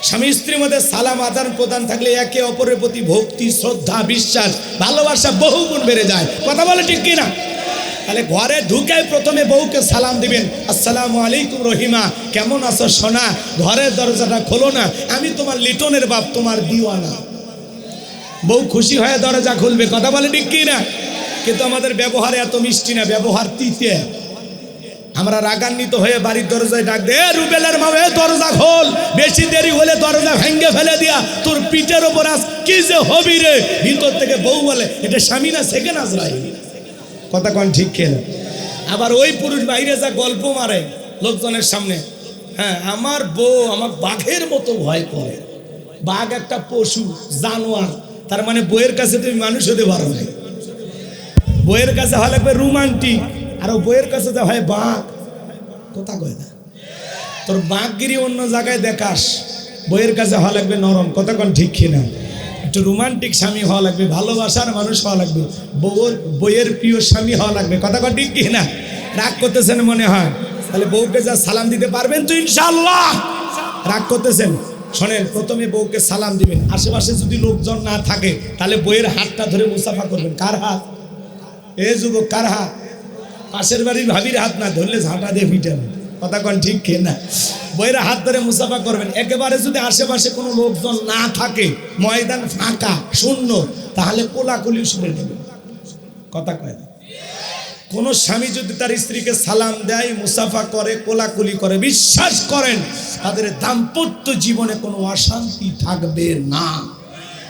স্বামী স্ত্রীর মধ্যে সালাম আদান প্রদান থাকলে একে অপরের প্রতি ভক্তি, শ্রদ্ধা, বিশ্বাস, ভালোবাসা বহু গুণ বেড়ে যায়। কথা বলে ঠিক কিনা? তাহলে ঘরে ঢুকে প্রথমে বউকে সালাম দিবেন, আসসালামু আলাইকুম রহিমা, কেমন আছো সোনা? ঘরের দরজাটা খোলো না, আমি তোমার লিটনের বাপ, তোমার দিওয়ানা। বউ খুশি হয়ে দরজা খুলবে। কথা বলে ঠিক কিনা? কিন্তু আমাদের ব্যবহার এত মিষ্টি না, ব্যবহার তিতে। আমরা রাগান্বিত হয়ে বাড়ির দরজায় ডাক দে, রুবেলের মা, দরজা খোল, বেশি দেরি হলে দরজা ভেঙে ফেলে দিয়া তোর পিঠের ওপর আজ কি যে হবি রে। ভিতর থেকে বউ বলে, এটা স্বামী না সেকেন্ড আজরাইল। কথা কন ঠিক খেলে। আবার ওই পুরুষ বাইরে যা গল্প মারে লোকজনের সামনে, হ্যাঁ আমার বউ আমার বাঘের মতো ভয় করে। বাঘ একটা পশু, জানোয়ার, তার মানে বইয়ের কাছে তুমি মানুষ হতে পারো না। বইয়ের কাছে হয় লাগবে রোমান্টিক, আর বইয়ের কাছে যা হয় বাঘ। কথা কয় না, তোর বাঘগিরি অন্য জায়গায় দেখাস, বইয়ের কাছে হওয়া লাগবে নরম। কথা কন ঠিক কিনা? একটু রোমান্টিক স্বামী হওয়া লাগবে, ভালোবাসার মানুষ হওয়া লাগবে, বইয়ের প্রিয় স্বামী হওয়া লাগবে। কথা কন ঠিক কিনা? রাগ করতেছেন মনে হয়? তাহলে বউকে যা সালাম দিতে পারবেন তো ইনশাআল্লাহ? রাগ করতেছেন? শোনেন, প্রথমে বউকে সালাম দিবেন। আশেপাশে যদি লোকজন না থাকে তাহলে বইয়ের হাতটা ধরে মুসাফা করবেন। কার হাত? এ যুবক, কার হাত? পাশের বাড়ির ভাবির হাত না, ধরলে ঝাঁটা দিয়ে পিটাবে। কথা কন ঠিক কিনা? বইয়ের হাত ধরে মুসাফা করবেন। একেবারে যদি আশেপাশে কোনো লোকজন না থাকে, ময়দান ফাঁকা শূন্য, তাহলে কোলাকুলি শুনে নেবেন। কথা কয় না? কোন স্বামী যদি তার স্ত্রীকে সালাম দেয়, মুসাফা করে, কোলাকুলি করে, বিশ্বাস করেন তাদের দাম্পত্য জীবনে কোনো অশান্তি থাকবে না।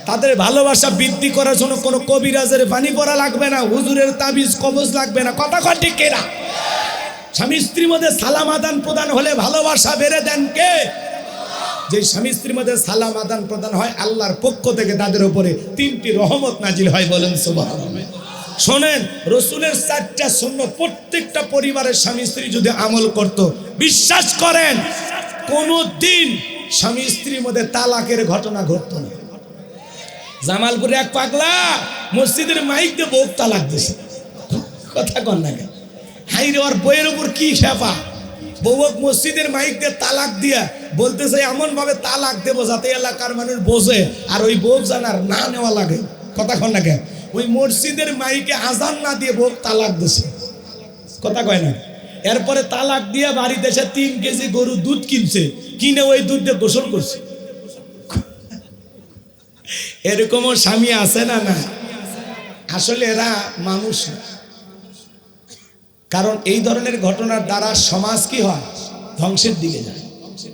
তাদের ভালোবাসা বৃদ্ধি করার জন্য কোনো কবিরাজের পানি পড়া লাগবে না, হুজুরের তাবিজ কবজ লাগবে না। কথা কয় ঠিক কিনা? স্বামী স্ত্রীর মধ্যে সালাম আদান প্রদান হলে ভালোবাসা বেড়ে দেন কে? যে স্বামী স্ত্রীর মধ্যে সালাম আদান প্রদান হয়, আল্লাহর পক্ষ থেকে তাদের উপরে 3টি রহমত নাজিল হয়। বলেন সুবহানাল্লাহ। শোনেন, রসুলের 4টা সুন্নাত প্রত্যেকটা পরিবারের স্বামী স্ত্রী যদি আমল করত, বিশ্বাস করেন কোনো দিন স্বামী স্ত্রীর মধ্যে তালাকের ঘটনা ঘটতো না। জামালপুরে এক পাগলা মসজিদের মাইক দিয়ে বউ তালাক দিছে। কথা কন না কেন? হাইরে, ওর বইয়ের উপর কি খেপা! বউক মসজিদের মাইক দিয়ে তালাক দিয়া বলতেছে এমন ভাবে তালাক দেবো যাতে এলাকার মানুষ বোঝে আর ওই বউ জানার না নেওয়া লাগে। কথা কন না কেন? ওই মসজিদের মাইকে আজান না দিয়ে বউ তালাক দিছে। কথা কয় না? এরপরে তালাক দিয়ে বাড়িতে এসে 3 কেজি গরু দুধ কিনছে, কিনে ওই দুধ দিয়ে গোসল করছে। এরকমও স্বামী আছে না? না, আসলে এরা মানুষ না। কারণ এই ধরনের ঘটনার দ্বারা সমাজ কি হয়? ধ্বংসের দিকে যায়।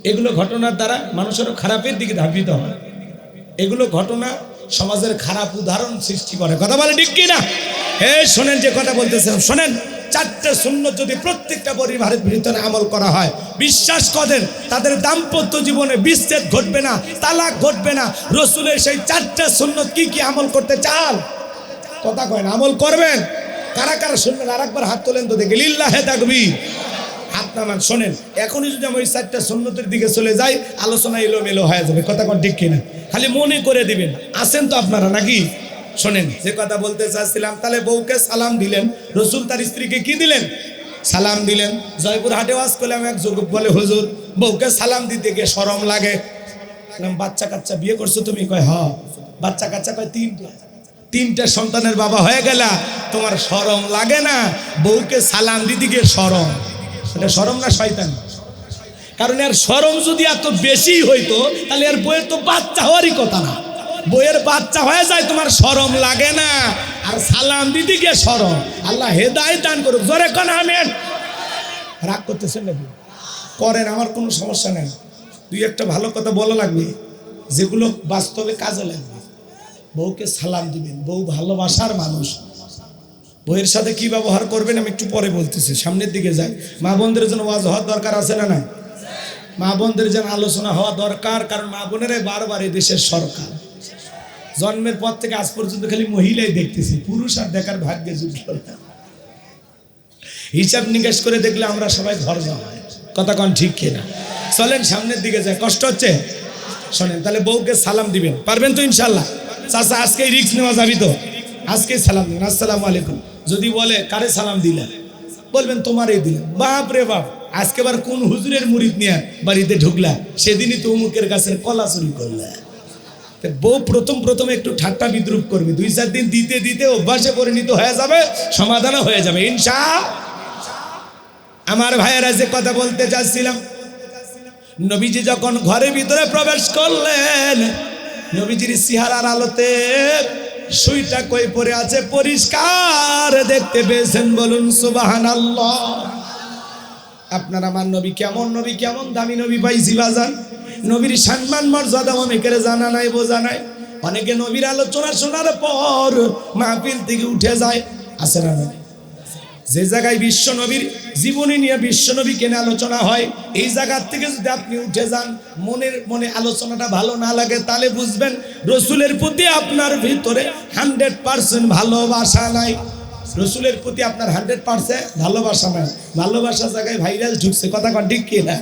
এগুলো ঘটনার দ্বারা মানুষেরও খারাপের দিকে ধাবিত হয়। এগুলো ঘটনা সমাজের খারাপ উদাহরণ সৃষ্টি করে। কথা বলে ঠিক কিনা? শোনেন, যে কথা বলতেছেন শোনেন, 4টে সুন্নাত যদি প্রত্যেকটা পরিবারের ভিতরে আমল করা হয়, বিশ্বাস করেন তাদের দাম্পত্য জীবনে বিচ্ছেদ ঘটবে না, তালাক ঘটবে না। রসুলের সেই 4টে সুন্নাত কি কি আমল করতে চান? কথা কয় না? আমল করবেন? কারা কারা শুনবেন? আর একবার হাত তোলেন তো দেখি, লিল্লাহে তাকবীর। হাত নামান। শোনেন, এখনই যদি আমি ওই 4টা সুন্নতের দিকে চলে যাই, আলোচনা এলোমেলো হয়ে যাবে। কথা কন ঠিক কিনা? খালি মনে করে দিবেন। আছেন তো আপনারা নাকি? শোনেন, যে কথা বলতে চাচ্ছিলাম, তাহলে বউকে সালাম দিলেন, রসুল তার স্ত্রীকে কি দিলেন? সালাম দিলেন। জয়পুর হাটে ওয়াজ করলাম, এক যুবক বলে, হুজুর বউকে সালাম দিতে গিয়ে শরম লাগে। বাচ্চা কাচ্চা বিয়ে করছো তুমি? কয় হ্যাঁ। বাচ্চা কাচ্চা? কয় 3টা সন্তানের বাবা হয়ে গেলা, তোমার শরম লাগে না? বউকে সালাম দিতে গিয়ে শরম? এটা শরম না শয়তান? কারণ এর শরম যদি এত বেশি হইতো তাহলে এর বইয়ের তো বাচ্চা হওয়ারই কথা না। বইয়ের বাচ্চা হয়ে যায়, তোমার শরম লাগে না? আর সালাম দিতে গিয়ে শরম। আল্লাহ হেদায়েত দান করুক। জোরে কোন আমিন। রাগ করতেছেন নাকি? করেন, আমার কোনো সমস্যা নেই। 2-1টা ভালো কথা বলা লাগবে, যেগুলো বাস্তবে কাজে লাগবে। বউকে সালাম দিবেন। বউ ভালোবাসার মানুষ। বউয়ের সাথে কি ব্যবহার করবেন আমি একটু পরে বলতেছি, সামনের দিকে যাই। মা বোনদের জন্য ওয়াজ হওয়ার দরকার আছে না? না, মা বোনদের যেন আলোচনা হওয়া দরকার। কারণ মা বোনেরাই বারবার এই দেশের সরকার। জন্মের পর থেকে আজ পর্যন্ত খালি মহিলাই দেখতেছি, পুরুষ আর দেখার ভাগ্যে জুটল না। হিসাব নিকাশ করে দেখলে আমরা সবাই ঘর যাওয়া। কথা কন ঠিক কিনা? চলেন সামনের দিকে যাই। কষ্ট হচ্ছে? শোনেন, তাহলে বউকে সালাম দিবেন, পারবেন তো ইনশাল্লাহ? চাচা আজকেই রিস্ক নেওয়া যাবি তো? আজকেই সালাম দিন, আসসালামু আলাইকুম। যদি বলে কারে সালাম দিলেন, বলবেন তোমারই দিলেন। বাপ রে বাপ, আজকে আবার কোন হুজুরের মুরিদ নিয়ে বাড়িতে ঢুকলা, সেদিনই তো অমুকের গাছের কলা চুরি করলা। বউ প্রথম একটু ঠাট্টা বিদ্রুপ করবে, 2-4 দিন দিতে দিতে অভ্যাসে পরিণত হয়ে যাবে, সমাধানও হয়ে যাবে ইনশাআল্লাহ। আমার ভাইয়েরা যে কথা বলতে চাচ্ছিলাম, নবীজি যখন ঘরের ভিতরে প্রবেশ করলেন, নবীজির চেহারার আলোতে সুইটা কই পড়ে আছে পরিষ্কার দেখতে পেয়েছেন, বলুন সুবহানাল্লাহ। আপনার আমার নবী কেমন নবী, কেমন দামি নবী পাইছি বাজান। নবীর সম্মান মর্যাদা অনেকের জানা নাই, বোঝা নাই। অনেকে নবীর আলোচনা শোনার পর মাহফিল থেকে উঠে যায়, আছে না? যে জায়গায় বিশ্ব নবীর জীবনী নিয়ে বিশ্ব নবীকে নিয়ে আলোচনা হয়, এই জায়গার থেকে যদি আপনি উঠে যান, মনে আলোচনাটা ভালো না লাগে, তাহলে বুঝবেন রসুলের প্রতি আপনার ভিতরে 100% ভালোবাসা নাই। রসুলের প্রতি আপনার 100% ভালোবাসা নাই। ভালোবাসা জায়গায় ভাইরাস ঢুকছে, কথা কন ঠিক কি না?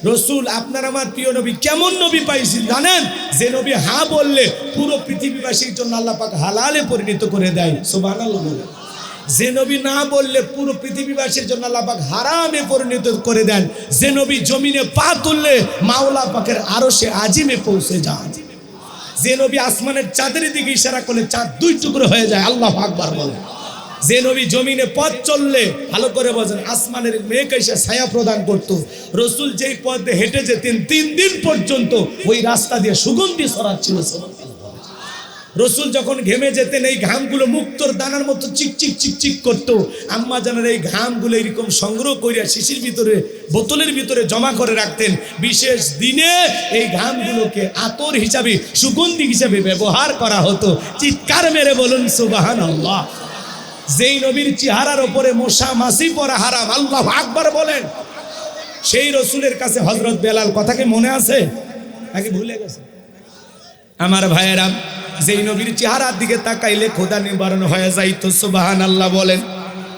রসুল আপনার আমার প্রিয় নবী কেমন নবী পাইছি জানেন? যে নবী হা বললে পুরো পৃথিবীবাসীর জন্য আল্লাহ পাক হালালে পরিণত করে দেয়, সুবহানাল্লাহ। যে নবী না বললে পুরো পৃথিবীবাসীর জন্য আল্লাহ পাক হারামে পরিণত করে দেন। যে নবী জমিনে পা তুললে মাওলা পাকের আরশে আজিমে পৌঁছে যান। যে নবী আসমানের চাঁদের দিকে ইশারা করলে চাঁদ 2 টুকরো হয়ে যায়, আল্লাহু আকবার বলেন। যে নবী জমিনে পথ চললে, ভালো করে বোঝেন, আসমানের মেঘ এসে ছায়া প্রদান করত। রসুল যেই পথে হেঁটে যেতেন 3 দিন পর্যন্ত ওই রাস্তা দিয়ে সুগন্ধি ছড়াচ্ছিল। রসুল যখন ঘেমে যেতেন, এই ঘামগুলো মুক্তোর দানার মতো চিকচিক চিকচিক করতো। আম্মা জানার এই ঘামগুলো এরকম সংগ্রহ করিয়া শিশির ভিতরে, বোতলের ভিতরে জমা করে রাখতেন। বিশেষ দিনে এই ঘামগুলোকে আতর হিসাবে, সুগন্ধি হিসাবে ব্যবহার করা হতো। চিৎকার মেরে বলুন সুবহানাল্লাহ। যেই নবীর চেহারার ওপরে মশা মাছি পড়া হারাম, আল্লাহু আকবার বলেন। সেই রসুলের কাছে হযরত বেলাল, কথা কি মনে আছে নাকি ভুলে গেছে? আমার ভাইয়েরা, যেই নবীর চেহারার দিকে তাকাইলে খোদা নিবারণ হয়ে যাইতো, সুবহানাল্লাহ বলেন।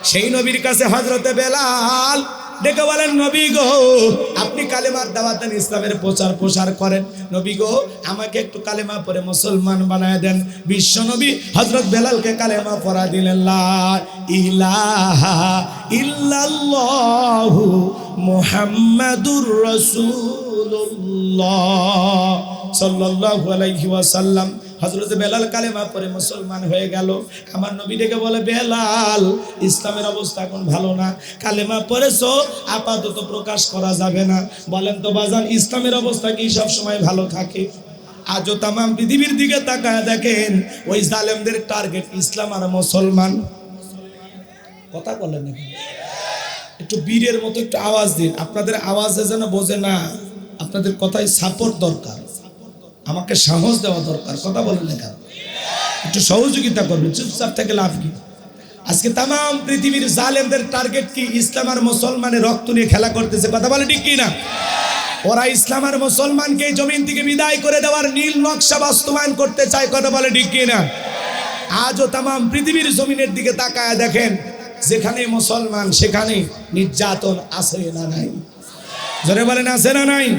সেই নবীর কাছে হযরতে বেলাল ডেকে বলেন, নবী গো, আপনি কালেমার দাওয়াত দেন, ইসলামের প্রচার করেন। নবী গো, আমাকে একটু কালেমা পড়ে মুসলমান বানায় দেন। বিশ্ব নবী হযরত বেলালকে কালেমা পড়া দিলেন, লা ইলাহা ইল্লাল্লাহু মুহাম্মাদুর রাসূলুল্লাহ সাল্লাল্লাহু আলাইহি ওয়াসাল্লাম। হযরত বেলাল কালেমা পড়ে মুসলমান হয়ে গেল। আমার নবী ডেকে বলে, বেলাল, ইসলামের অবস্থা এখন ভালো না, কালেমা পড়েছো, আপাতত প্রকাশ করা যাবে না। বলেন তো বাজান, ইসলামের অবস্থা কি সব সময় ভালো থাকে? আজও তাম পৃথিবীর দিকে তাকায় দেখেন, ওই জালেমদের টার্গেট ইসলাম আর মুসলমান। কথা বলেন নাকি? একটু বীরের মতো একটু আওয়াজ দিন। আপনাদের আওয়াজে যেন বোঝে না, আপনাদের কথায় সাপোর্ট দরকার, আমাকে সাহস দেওয়া দরকার। কথা বলেন না কেন? একটু সহযোগিতা করবেন, চুপচাপ থেকে লাভ কি? আজকে তাম পৃথিবীর জালেমদের টার্গেট কি? ইসলাম আর মুসলমানের রক্ত নিয়ে খেলা করতেছে, কথা বলে ঠিক কি না? ওরা ইসলাম আর মুসলমানকে জমিন থেকে বিদায় করে দেওয়ার নীল নকশা বাস্তবায়ন করতে চায়, কথা বলে ঠিক কি না? আজও তাম পৃথিবীর জমিনের দিকে তাকায় দেখেন, যেখানে মুসলমান সেখানে নির্যাতন আছে না নাই? জোরে বলেন, আছে না নাই?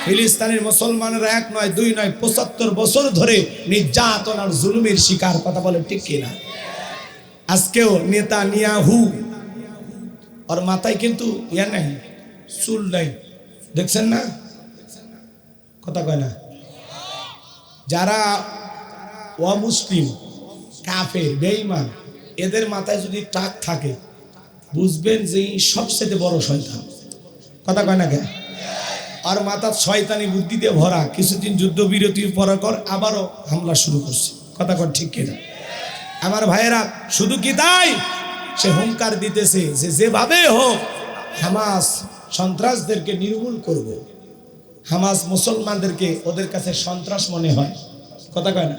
ফিলিস্তিনের মুসলমানরা 1 নয় 2 নয় 75 বছর ধরে নির্যাতন আর জুলুমের শিকার, কথা বলে ঠিক কিনা? আজকেও নেতানিয়াহু আর মাথায় কিন্তু ইয়া নাই, চুল নাই, দেখছেন না? কথা কয় না? যারা অমুসলিম, কাফের, বেঈমান, এদের মাথায় যদি টাক থাকে, বুঝবেন যে সবচেয়ে বড় শয়তান। কথা কয় না? আর মাথা শয়তানি বুদ্ধি দিয়ে ভরা। কিছুদিন যুদ্ধবিরতির পর আবারও হামলা শুরু করছে, কথা কন ঠিক কিনা? আমার ভাইয়েরা, শুধু কি তাই, সে হুঙ্কার দিতেছে যে যেভাবে হোক হামাস সন্ত্রাসদেরকে নির্মূল করব। হামাস মুসলমানদেরকে ওদের কাছে সন্ত্রাস মনে হয়, কথা কয় না?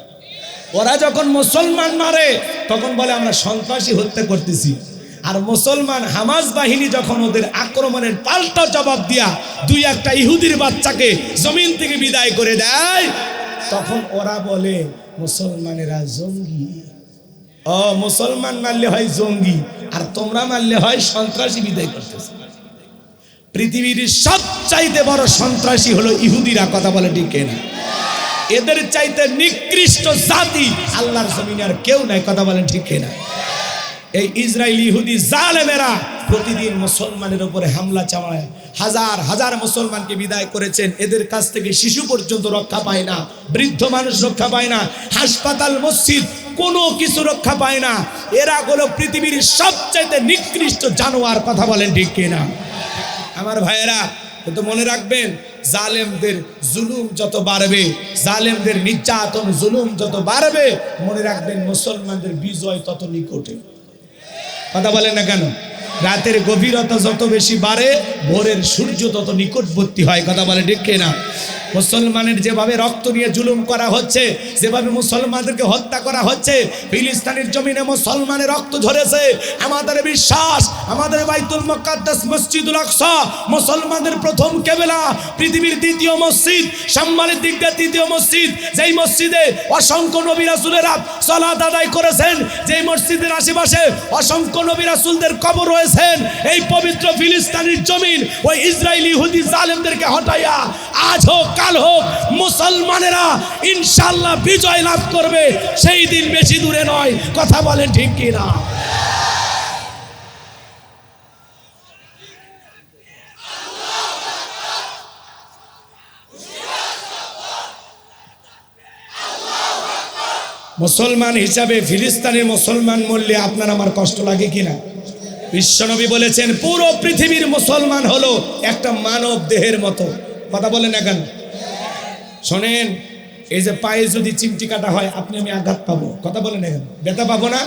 ওরা যখন মুসলমান মারে তখন বলে আমরা সন্ত্রাসী হত্যা করতেছি। আর মুসলমান হামাস বাহিনী যখন ওদের আক্রমণের পাল্টা জবাব দিয়া 2-1টা ইহুদির বাচ্চাকে জমিন থেকে বিদায় করে দেয়, তখন ওরা বলে মুসলমানেরা জঙ্গি। ও, মুসলমান মারলে হয় জঙ্গি, আর তোমরা মারলে হয় সন্ত্রাসী, বিদায় করতেছে। পৃথিবীর সবচাইতে বড় সন্ত্রাসী হলো ইহুদিরা, কথা বলে ঠিক না? এদের চাইতে নিকৃষ্ট জাতি আল্লাহর জমিনে আর কেউ নাই, কথা বলেন ঠিক না? এই ইসরায়েলি ইহুদি জালেমেরা প্রতিদিন মুসলমানের উপরে হামলা চালায়, হাজার হাজার মুসলমানকে বিদায় করেছেন। এদের কাছ থেকে শিশু পর্যন্ত রক্ষা পায় না, বৃদ্ধ মানুষ রক্ষা পায় না, হাসপাতাল মসজিদ কোনো কিছু রক্ষা পায় না। এরা হলো পৃথিবীর সবচাইতে নিকৃষ্ট জানোয়ার। কথা বলেন ঠিক কিনা? আমার ভাইয়েরা, কিন্তু মনে রাখবেন, জালেমদের জুলুম যত বাড়বে, জালেমদের নির্যাতন জুলুম যত বাড়বে, মনে রাখবেন মুসলমানদের বিজয় তত নিকটে। কথা বলেন না কেন? রাতের গভীরতা যত বেশি বাড়ে, ভোরের সূর্য তত নিকটবর্তী হয়। কথা বলে ঠিক কিনা? মুসলমানের যেভাবে রক্ত নিয়ে জুলুম করা হচ্ছে, যেভাবে মুসলমানদেরকে হত্যা করা হচ্ছে, ফিলিস্তিনের জমিনে মুসলমানের রক্ত ঝরেছে। আমাদের বিশ্বাস, আমাদের বাইতুল মুকাদ্দাস মসজিদুল আকসা মুসলমানদের প্রথম কেবলা, পৃথিবীর দ্বিতীয় মসজিদ, সম্মানের দিক দিয়ে তৃতীয় মসজিদ, যেই মসজিদে অসংখ্য নবী রাসূলেরা সালাত আদায় করেছেন, যেই মসজিদের আশেপাশে অসংখ্য নবী রাসূলদের কবর রয়েছেন, এই পবিত্র ফিলিস্তিনের জমিন ওই ইসরায়েলি ইহুদি জালেমদেরকে হটাইয়া আজ হোক কাল হোক মুসলমানেরা ইনশাআল্লাহ বিজয় লাভ করবে। সেই দিন বেশি দূরে নয়। কথা বলেন ঠিক কিনা? মুসলমান হিসাবে ফিলিস্তিনের মুসলমান মরলে আপনার আমার কষ্ট লাগে কিনা? বিশ্বনবী বলেছেন, পুরো পৃথিবীর মুসলমান হলো একটা মানব দেহের মতো। কথা বলেন না কেন? শোনেন, এই যে পায়ে যদি চিমটি কাটা হয়, আপনি আমি আঘাত পাবো। কথা বলেন না কেন? ব্যথা পাবো না?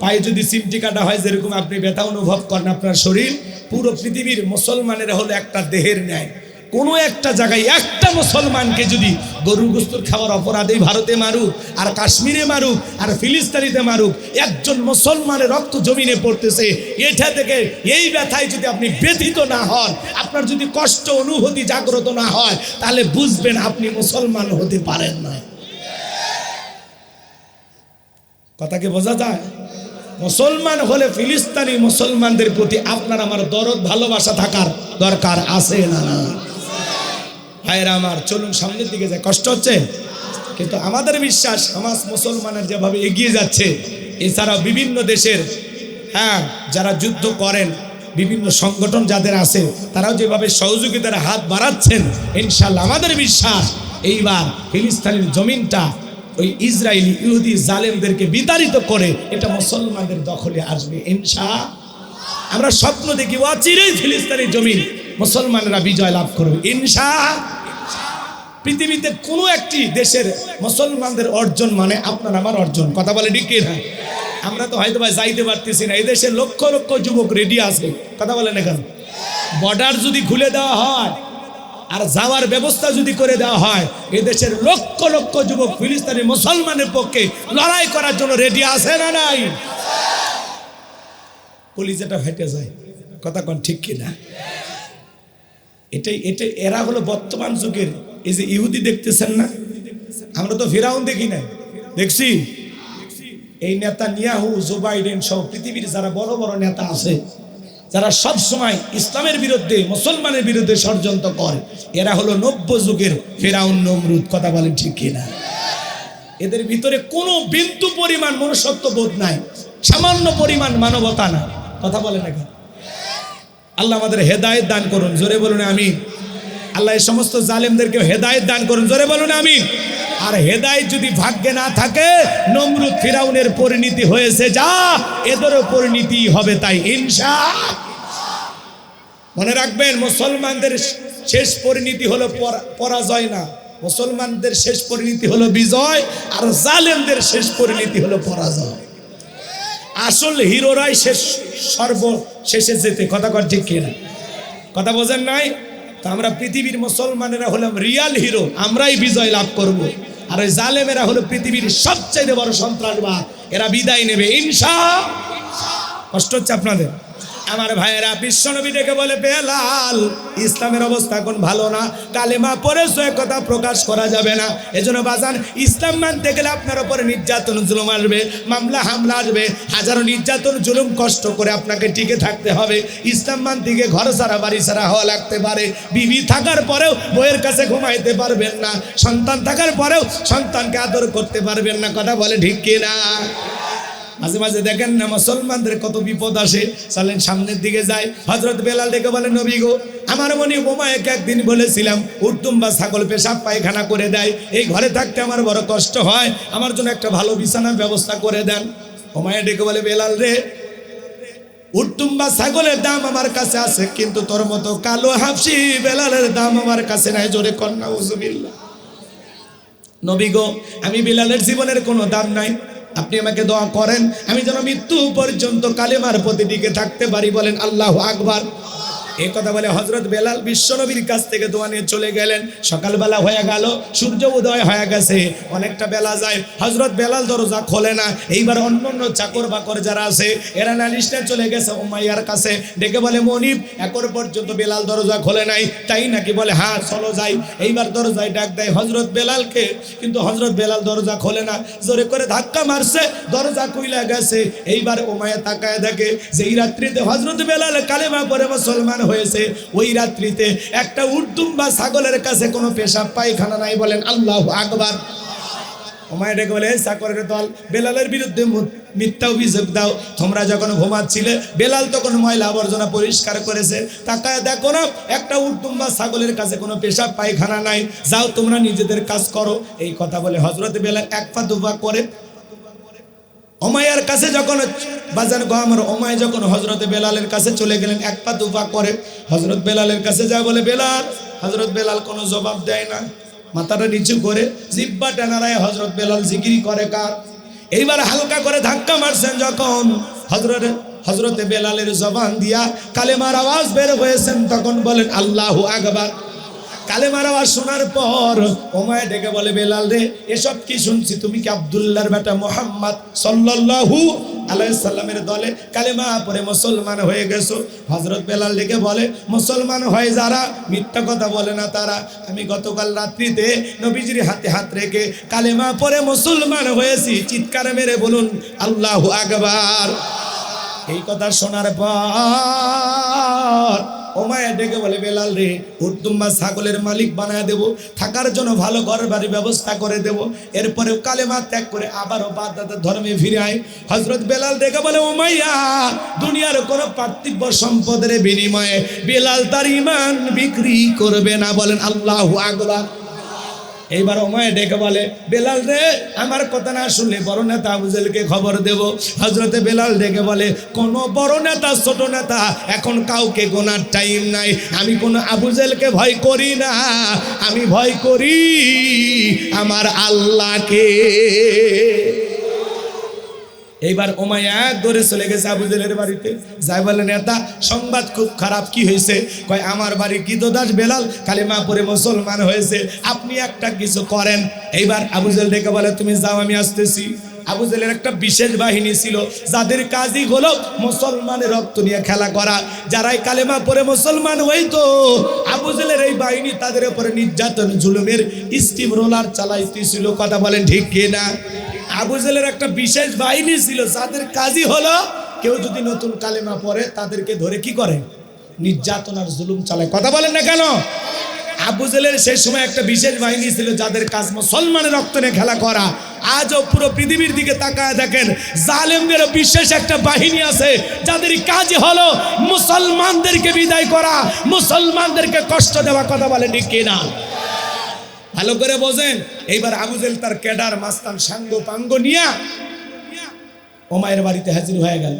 পায়ে যদি চিমটি কাটা হয়, যেরকম আপনি ব্যথা অনুভব করেন আপনার শরীর, পুরো পৃথিবীর মুসলমানেরা হলো একটা দেহের ন্যায়। কোনো একটা জায়গায় একটা মুসলমানকে যদি গরুর গোশত খাওয়ার অপরাধেই ভারতে মারুক, আর কাশ্মীরে মারুক, আর ফিলিস্তিনিতে মারুক, একজন মুসলমানের রক্ত জমিনে পড়তেছে, এটা থেকে এই ব্যথায় যদি আপনি ব্যথিত না হন, আপনার যদি কষ্ট অনুভূতি জাগ্রত না হয়, তাহলে বুঝবেন আপনি মুসলমান হতে পারেন না। কথা কি বোঝা যায়? মুসলমান হলে ফিলিস্তিনি মুসলমানদের প্রতি আপনার আমার দরদ ভালোবাসা থাকার দরকার আছে না? ভাইরা আমার, চলুন সামনের দিকে যায়। কষ্ট হচ্ছে, কিন্তু আমাদের বিশ্বাস সমাজ মুসলমানের যেভাবে এগিয়ে যাচ্ছে, এছাড়া বিভিন্ন দেশের যারা যুদ্ধ করেন, বিভিন্ন সংগঠন যাদের আছে, তারাও যেভাবে সহযোগিতার হাত বাড়াচ্ছেন, ইনশাআল্লাহ আমাদের বিশ্বাস এইবার ফিলিস্তিনের জমিনটা ওই ইসরায়েলি ইহুদি জালেমদেরকে বিতাড়িত করে এটা মুসলমানদের দখলে আসবে ইনশাআল্লাহ। আমরা স্বপ্ন দেখি অচিরেই ফিলিস্তিনের জমিন মুসলমানরা বিজয় লাভ করবে ইনশাআল্লাহ। পৃথিবীতে কোনো একটি দেশের মুসলমানদের অর্জন মানে আপনার আমার অর্জন। কথা বলে ঠিক না? আমরা তো হয়তো ভাই যাইতে পারতেছি না, এই দেশে লক্ষ লক্ষ যুবক রেডি আছে। কথা বলেন না কেন? বর্ডার যদি খুলে দেওয়া হয় আর যাওয়ার ব্যবস্থা যদি করে দেওয়া হয়, এই দেশের লক্ষ লক্ষ যুবক ফিলিস্তিনি মুসলমানের পক্ষে লড়াই করার জন্য রেডি আছে না নাই? কলিজাটা ফেটে যায়। কথা কোন ঠিক কিনা? এটাই এরা হলো বর্তমান যুগের এই যে ইহুদি দেখতেছেন না, আমরা তো ফিরাউন দেখি না, দেখছি এই নেতানিয়াহু, জো বাইডেন সহ পৃথিবীর যারা বড় বড় নেতা আছে, যারা সব সময় ইসলামের বিরুদ্ধে মুসলমানের বিরুদ্ধে ষড়যন্ত্র করে, এরা হলো নব্য যুগের ফিরাউন নমরুদ। কথা বলেন ঠিক কিনা? এদের ভিতরে কোনো বিন্দু পরিমাণ মনুষ্যত্ব বোধ নাই, সামান্য পরিমাণ মানবতা না। কথা বলেন না? আল্লাহ আমাদের হেদায়েত দান করুন, জোরে বলুন আমিন। আল্লাহ এই সমস্ত জালেমদেরকে হেদায়েত দান করুন, জোরে বলুন আমিন। আর হেদায়েত যদি ভাগ্যে না থাকে, নমরুদ ফিরাউনের পরিণতি হয়েছে যা, এদেরও পরিণতি হবে তাই ইনশাআল্লাহ। মনে রাখবেন, মুসলমানদের শেষ পরিণতি হলো পরাজয় না, মুসলমানদের শেষ পরিণতি হলো বিজয়, আর জালেমদের শেষ পরিণতি হলো পরাজয়। আসল হিরোরাই সর্বশেষে যেতে। কথা কর ঠিক কিনা? কথা বোঝেন নাই? তো আমরা পৃথিবীর মুসলমানেরা হলাম রিয়াল হিরো, আমরাই বিজয় লাভ করব। আর ওই জালেমেরা হলো পৃথিবীর সবচেয়ে বড় সন্ত্রাসবাদ, এরা বিদায় নেবে ইনশাআল্লাহ। কষ্ট হচ্ছে আপনাদের? আমার ভাইয়েরা, বিশ্বনবী ডেকে বলে, বেলাল, ইসলামের অবস্থা এখন ভালো না, কালেমা পড়েছো, কথা প্রকাশ করা যাবে না। এজন্য বাজান, ইসলাম মানতে গেলে আপনার উপরে নির্যাতন জুলুম আসবে, মামলা হামলা আসবে, হাজারো নির্যাতন জুলুম কষ্ট করে আপনাকে টিকে থাকতে হবে। ইসলাম মানতে গিয়ে ঘর ছাড়া বাড়ি ছাড়া হওয়া লাগতে পারে, বিবি থাকার পরেও বইয়ের কাছে ঘুমাইতে পারবেন না, সন্তান থাকার পরেও সন্তানকে আদর করতে পারবেন না। কথা বলে ঠিক কিনা? মাঝে মাঝে দেখেন না মুসলমানদের কত বিপদ আসে, চলেন সামনের দিকে যায়। হযরত বেলাল ডেকে বলে, নবী গো, আমার মনে উমাইয়াকে একদিন বলেছিলাম উটুম বা ছাগল পেশাব পায়খানা করে দেয়, এই ঘরে থাকতে আমার বড় কষ্ট হয়, আমার জন্য একটা ভালো বিছানার ব্যবস্থা করে দেন। উমাইয়া ডেকে বলে, বেলাল রে, উটুম বা ছাগলের দাম আমার কাছে আছে, কিন্তু তোর মতো কালো হাফসি বেলালের দাম আমার কাছে নাই। জোরে কর নাউজুবিল্লাহ। নবী গো, আমি বেলালের জীবনের কোনো দাম নাই, আপনি আমাকে দোয়া করেন আমি যেন মৃত্যু পর্যন্ত কালেমার প্রতি টিকে থাকতে পারি। বলেন আল্লাহু আকবার। এই কথা বলে হযরত বেলাল বিশ্বনবীর কাছ থেকে দোয়া নিয়ে চলে গেলেন। সকালবেলা হয়ে গেল, সূর্য উদয় হয়ে গেছে, অনেকটা বেলা যায়। হযরত বেলাল দরজা খোলে না। এইবার অন্যান্য চাকর বাকর যারা আছে এরা নালিশ নিয়ে চলে গেছে উমাইয়ার কাছে, ডেকে বলে, মনিব এখন পর্যন্ত বেলাল দরজা খোলে নাই, তাই নাকি? বলে হ্যাঁ, চলো যাই। এইবার দরজায় ডাক দেয় হযরত বেলালকে, কিন্তু হযরত বেলাল দরজা খোলে না, জোরে করে ধাক্কা মারছে, দরজা খুইলা গেছে। এইবার উমাইয়া তাকায় দেখে যে এই রাত্রিতে হযরত বেলাল কালেমা পড়ে মুসলমান হয়েছে, ওই রাত্রিতে একটা উটদুম বা ছাগলের কাছে কোনো পেশাব পায়খানা নাই। বলেন আল্লাহু আকবার। উমাইয়া ডেকে বলে, চাকরের দল, বেলালের বিরুদ্ধে মিথ্যা অভিযোগ দাও, তোমরা যখন ঘুমাচ্ছিলে বেলাল তখন ময়লা আবর্জনা পরিষ্কার করেছে, তাকায় দেখো না একটা উটদুম বা ছাগলের কাছে কোনো পেশাব পায়খানা নাই, যাও তোমরা নিজেদের কাজ করো। এই কথা বলে হযরত বেলাল এক পা দুপা করে উমাইয়ার কাছে যখন বাজার আমার উমাইয়া যখন হযরত বেলালের কাছে চলে গেলেন, এক পা দুপা করে হযরত বেলালের কাছে যায়, বলে বেলাল। হযরত বেলাল কোনো জবাব দেয় না, মাথাটা নিচু করে জিহ্বাটা নাড়ায় হযরত বেলাল জিকির করে কার। এইবার হালকা করে ধাক্কা মারছেন যখন হযরতে বেলালের জবান দিয়া কালেমার আওয়াজ বের হয়েছেন, তখন বলেন আল্লাহু আকবার। কালেমার আওয়াজ শোনার পর উমাইয়া ডেকে বলে, বেলাল রে, এসব কি শুনছি, তুমি কি আব্দুল্লাহর বেটা মুহাম্মদ সাল্লাল্লাহু আলাইহি সাল্লামের দলে কালেমা পড়ে মুসলমান হয়ে গেছো? হযরত বেলাল ডেকে বলে, মুসলমান হয় যারা মিথ্যা কথা বলে না তারা, আমি গতকাল রাত্রিতে নবীজির হাতে হাত রেখে কালেমা পড়ে মুসলমান হয়েছি। চিৎকার মেরে বলুন আল্লাহু আকবার। এই কথা শোনার পর উমাইয়া ডেকে বলে, বেলাল রে, উটদুম বা ছাগলের মালিক বানায় দেব, থাকার জন্য ভালো ঘর বাড়ির ব্যবস্থা করে দেব, এরপরে কালেমা ত্যাগ করে আবারও বাদদাদের ধর্মে ফিরে আয়। হযরত বেলাল ডেকে বলে, উমাইয়া, দুনিয়ার কোনো পার্থিব সম্পদের বিনিময়ে বেলাল তার ঈমান বিক্রি করবে না। বলেন আল্লাহু আকবার। এইবার উমাইয়া ডেকে বলে, বেলাল রে, আমার কথা না শুনলে বড় নেতা আবু জেহেলকে খবর দেব। হযরতে বেলাল ডেকে বলে, কোন বড় নেতা ছোট নেতা এখন কাউকে গোনার টাইম নাই, আমি কোন আবু জেহেলকে ভয় করি না, আমি ভয় করি আমার আল্লাহকে। এইবার উমাইয়া দৌড়ে চলে গেছে আবু জেহেলের বাড়িতে, যাই বলে, নেতা সংবাদ খুব খারাপ। কি হয়েছে? কয়, আমার বাড়ি কিদোদাস বেলাল কালেমা পড়ে মুসলমান হয়েছে, আপনি একটা কিছু করেন। এইবার আবু জেহেল ডেকে বলে, তুমি যাও, আমি আসতেছি। আবু জেহেলের একটা বিশেষ বাহিনী ছিল যাদের কাজই হলো মুসলমানের রক্ত নিয়ে খেলা করা। যারাই কালেমা পড়ে মুসলমান হইতো, আবু জেহেলের এই বাহিনী তাদের উপরে নির্যাতন জুলুমের স্টিম রোলার চালাইতেছিল। কথা বলেন ঠিক কিনা? আবু জেহেলের একটা বিশেষ বাহিনী ছিল যাদের কাজই হলো কেউ যদি নতুন কালেমা পড়ে তাদেরকে ধরে কি করে? নির্যাতন আর জুলুম চালায়। কথা বলেন না কেন? আবু জেহেলের সেই সময় একটা বিশেষ বাহিনী ছিল যাদের কাজ মুসলমানের রক্ত নিয়ে খেলা করা। আজও পুরো পৃথিবীর দিকে তাকায় দেখেন, জালেমদের বিশেষ একটা বাহিনী আছে যাদের কাজই হলো মুসলমানদেরকে বিদায় করা, মুসলমানদেরকে কষ্ট দেওয়া। কথা বলেন ঠিক কিনা? ভালো করে বোঝেন। এইবার আবু জেহেল তার ক্যাডার মাস্তান সাঙ্গ পাঙ্গ নিয়া উমাইয়ার বাড়িতে হাজির হয়ে গেল।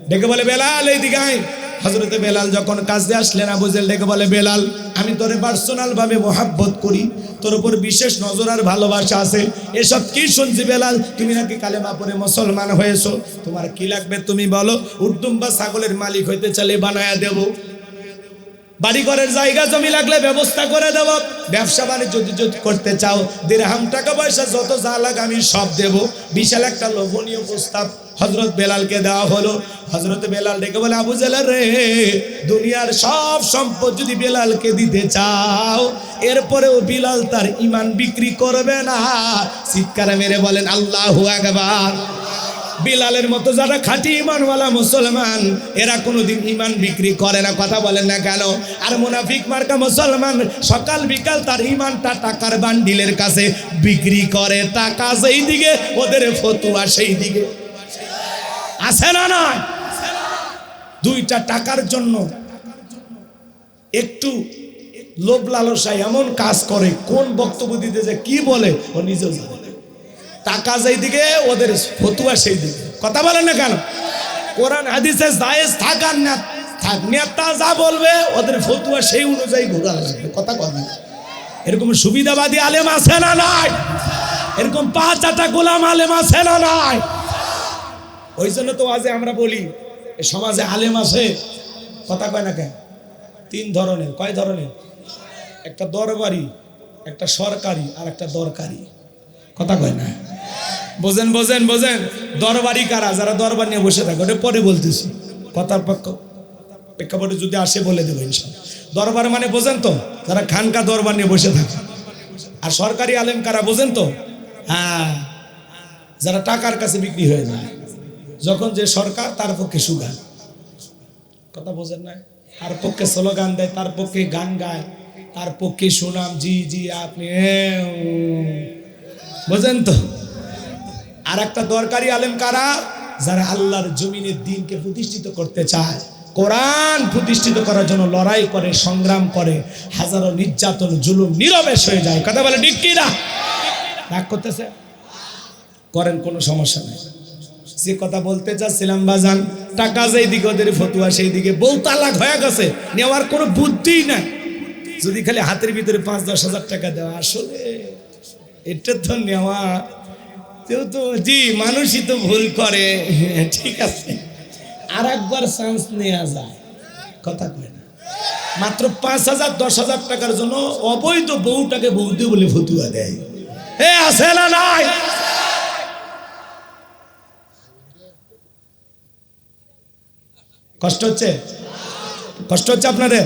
ডেকে বলে, বেলাল এইদিকে আয়। হযরতে বেলাল যখন কাছে আসলেন, আবু জেহেল ডেকে বলে, বেলাল, আমি তোরে পার্সোনাল ভাবে মোহাব্বত করি, তোর উপর বিশেষ নজর আর ভালোবাসা আছে। এসব কি শুনছি বেলাল? তুমি নাকি কালেমা পড়ে মুসলমান হয়েছো, তোমার কি লাগবে তুমি বলো, উটদুম বা ছাগলের মালিক হইতে চাইলে বানায়া দেব, বাড়িঘরের জায়গা জমি লাগলে ব্যবস্থা করে দেব, ব্যবসা বাণিজ্য যদি করতে চাও দিরহাম টাকা পয়সা যত যা লাগে আমি সব দেব। বিশাল একটা লোভনীয় প্রস্তাব হযরত বেলালকে দেওয়া হলো। হযরত বেলাল ডেকে বলে, আবু জেহেল রে, দুনিয়ার সব সম্পদ যদি বেলালকে দিতে চাও, এরপরেও বেলাল তার ঈমান বিক্রি করবে না। চিৎকার মেরে বলেন আল্লাহু আকবার। বিলালের মতো যারা খাঁটি ঈমানওয়ালা মুসলমান, এরা কোনোদিন ঈমান বিক্রি করে না। কথা বলেন না কেন? আর মুনাফিক মার্কা মুসলমান সকাল বিকাল তার ঈমানটা টাকার বান্ডিলের কাছে বিক্রি করে। টাকা সেই দিকে, ওদের ফতুয়া সেই দিকে। আছে না নয়? দুইটা টাকার জন্য একটু লোভ লালসায় এমন কাজ করে, কোন বক্তব্য দিতে যায় কি বলে ও নিজেও জানে না। টাকা যেই দিকে ওদের ফতুয়া সেই দিকে। কথা বলেন না কেন? কোরআন হাদিসে জায়েজ থাক আর না থাক, নেতা যা বলবে ওদের ফতুয়া সেই অনুযায়ী ঘোরা লাগবে। কথা কথা এরকম সুবিধাবাদী আলেম আছে না নাই? এরকম 5-8টা গোলাম আলেম আছে না নাই? ওই জন্য তো আজ আমরা বলি সমাজে আলেম আছে, কথা কয় না কেন? 3 ধরনের। কয় ধরনের? একটা দরবারি, একটা সরকারি, আর একটা দরকারি। কথা কয় না? বোঝেন বোঝেন বোঝেন। দরবারি কারা? যারা দরবার নিয়ে বসে থাকে, ওটা পরে বলতেছি, কথার প্রেক্ষাপটে যদি আসে বলে দেবো ইনশাআল্লাহ। দরবার মানে বোঝেন তো, যারা খানকা দরবার নিয়ে বসে থাকে। আর সরকারি আলেম কারা বোঝেন তো? হ্যাঁ, যারা টাকার কাছে বিক্রি হয়ে যায়, যখন যে সরকার তার পক্ষে সুগান। কথা বোঝেন না? তার পক্ষে স্লোগান দেয়, তার পক্ষে গান গায়, তার পক্ষে সুনাম, জি জি আপনি, বোঝেন তো? আর একটা দরকারি আলেম কারা? যারা আল্লাহর জমিনের দ্বীনকে প্রতিষ্ঠিত করতে চায়, কোরআন প্রতিষ্ঠিত করার জন্য লড়াই করে, সংগ্রাম করে, হাজারো নির্যাতন জুলুম নীরবে সয়ে যায়। কথা বলে ঠিক কি না? রাগ করতেছে? করেন, কোনো সমস্যা নেই। যে কথা বলতে চাচ্ছিলাম বাজান, টাকা যেই দিকে ওদের ফতুয়া সেই দিকে। বউ তালাক হয়ে গেছে, নেওয়ার কোনো বুদ্ধিই নাই। যদি খালি হাতের ভিতরে 5-10 হাজার টাকা দেওয়া, আসলে এটা তো নেওয়া তো, জি মানুষই তো ভুল করে, ঠিক আছে, আর একবার চান্স নেওয়া যায়। কথা কয় না? মাত্র 5,000-10,000 টাকার জন্য অবৈধ বউটাকে বৌদি বলে ফতুয়া দেয়। এ আছে না নাই? কষ্ট হচ্ছে? কষ্ট হচ্ছে আপনাদের?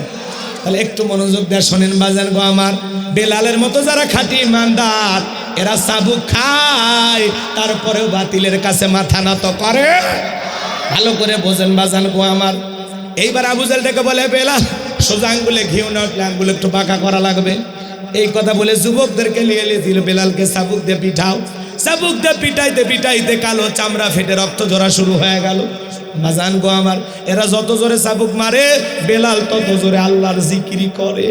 তাহলে একটু মনোযোগ দিয়ে শোনেন বাজান গো আমার। বেলালের মতো যারা খাঁটি ইমানদার, এরা চাবুক খায়, তারপরেও বাতিলের কাছে মাথা নত করে। ভালো করে বোঝেন বাজান গো আমার। এইবার আবু জাহেল ডেকে বলে, বেলাল সোজা আঙ্গুলে ঘিও না, আঙ্গুলে একটু বাঁকা করা লাগবে। এই কথা বলে যুবকদেরকে নিয়ে দিল, বেলালকে চাবুক দিয়ে পিঠাও। চাবুক দিয়ে পিটাইতে পিটাইতে কালো চামড়া ফেটে রক্ত ঝরা শুরু হয়ে গেল। বাজান গো আমার, এরা যত জোরে চাবুক মারে, বেলাল তত জোরে আল্লাহর জিকিরি করে।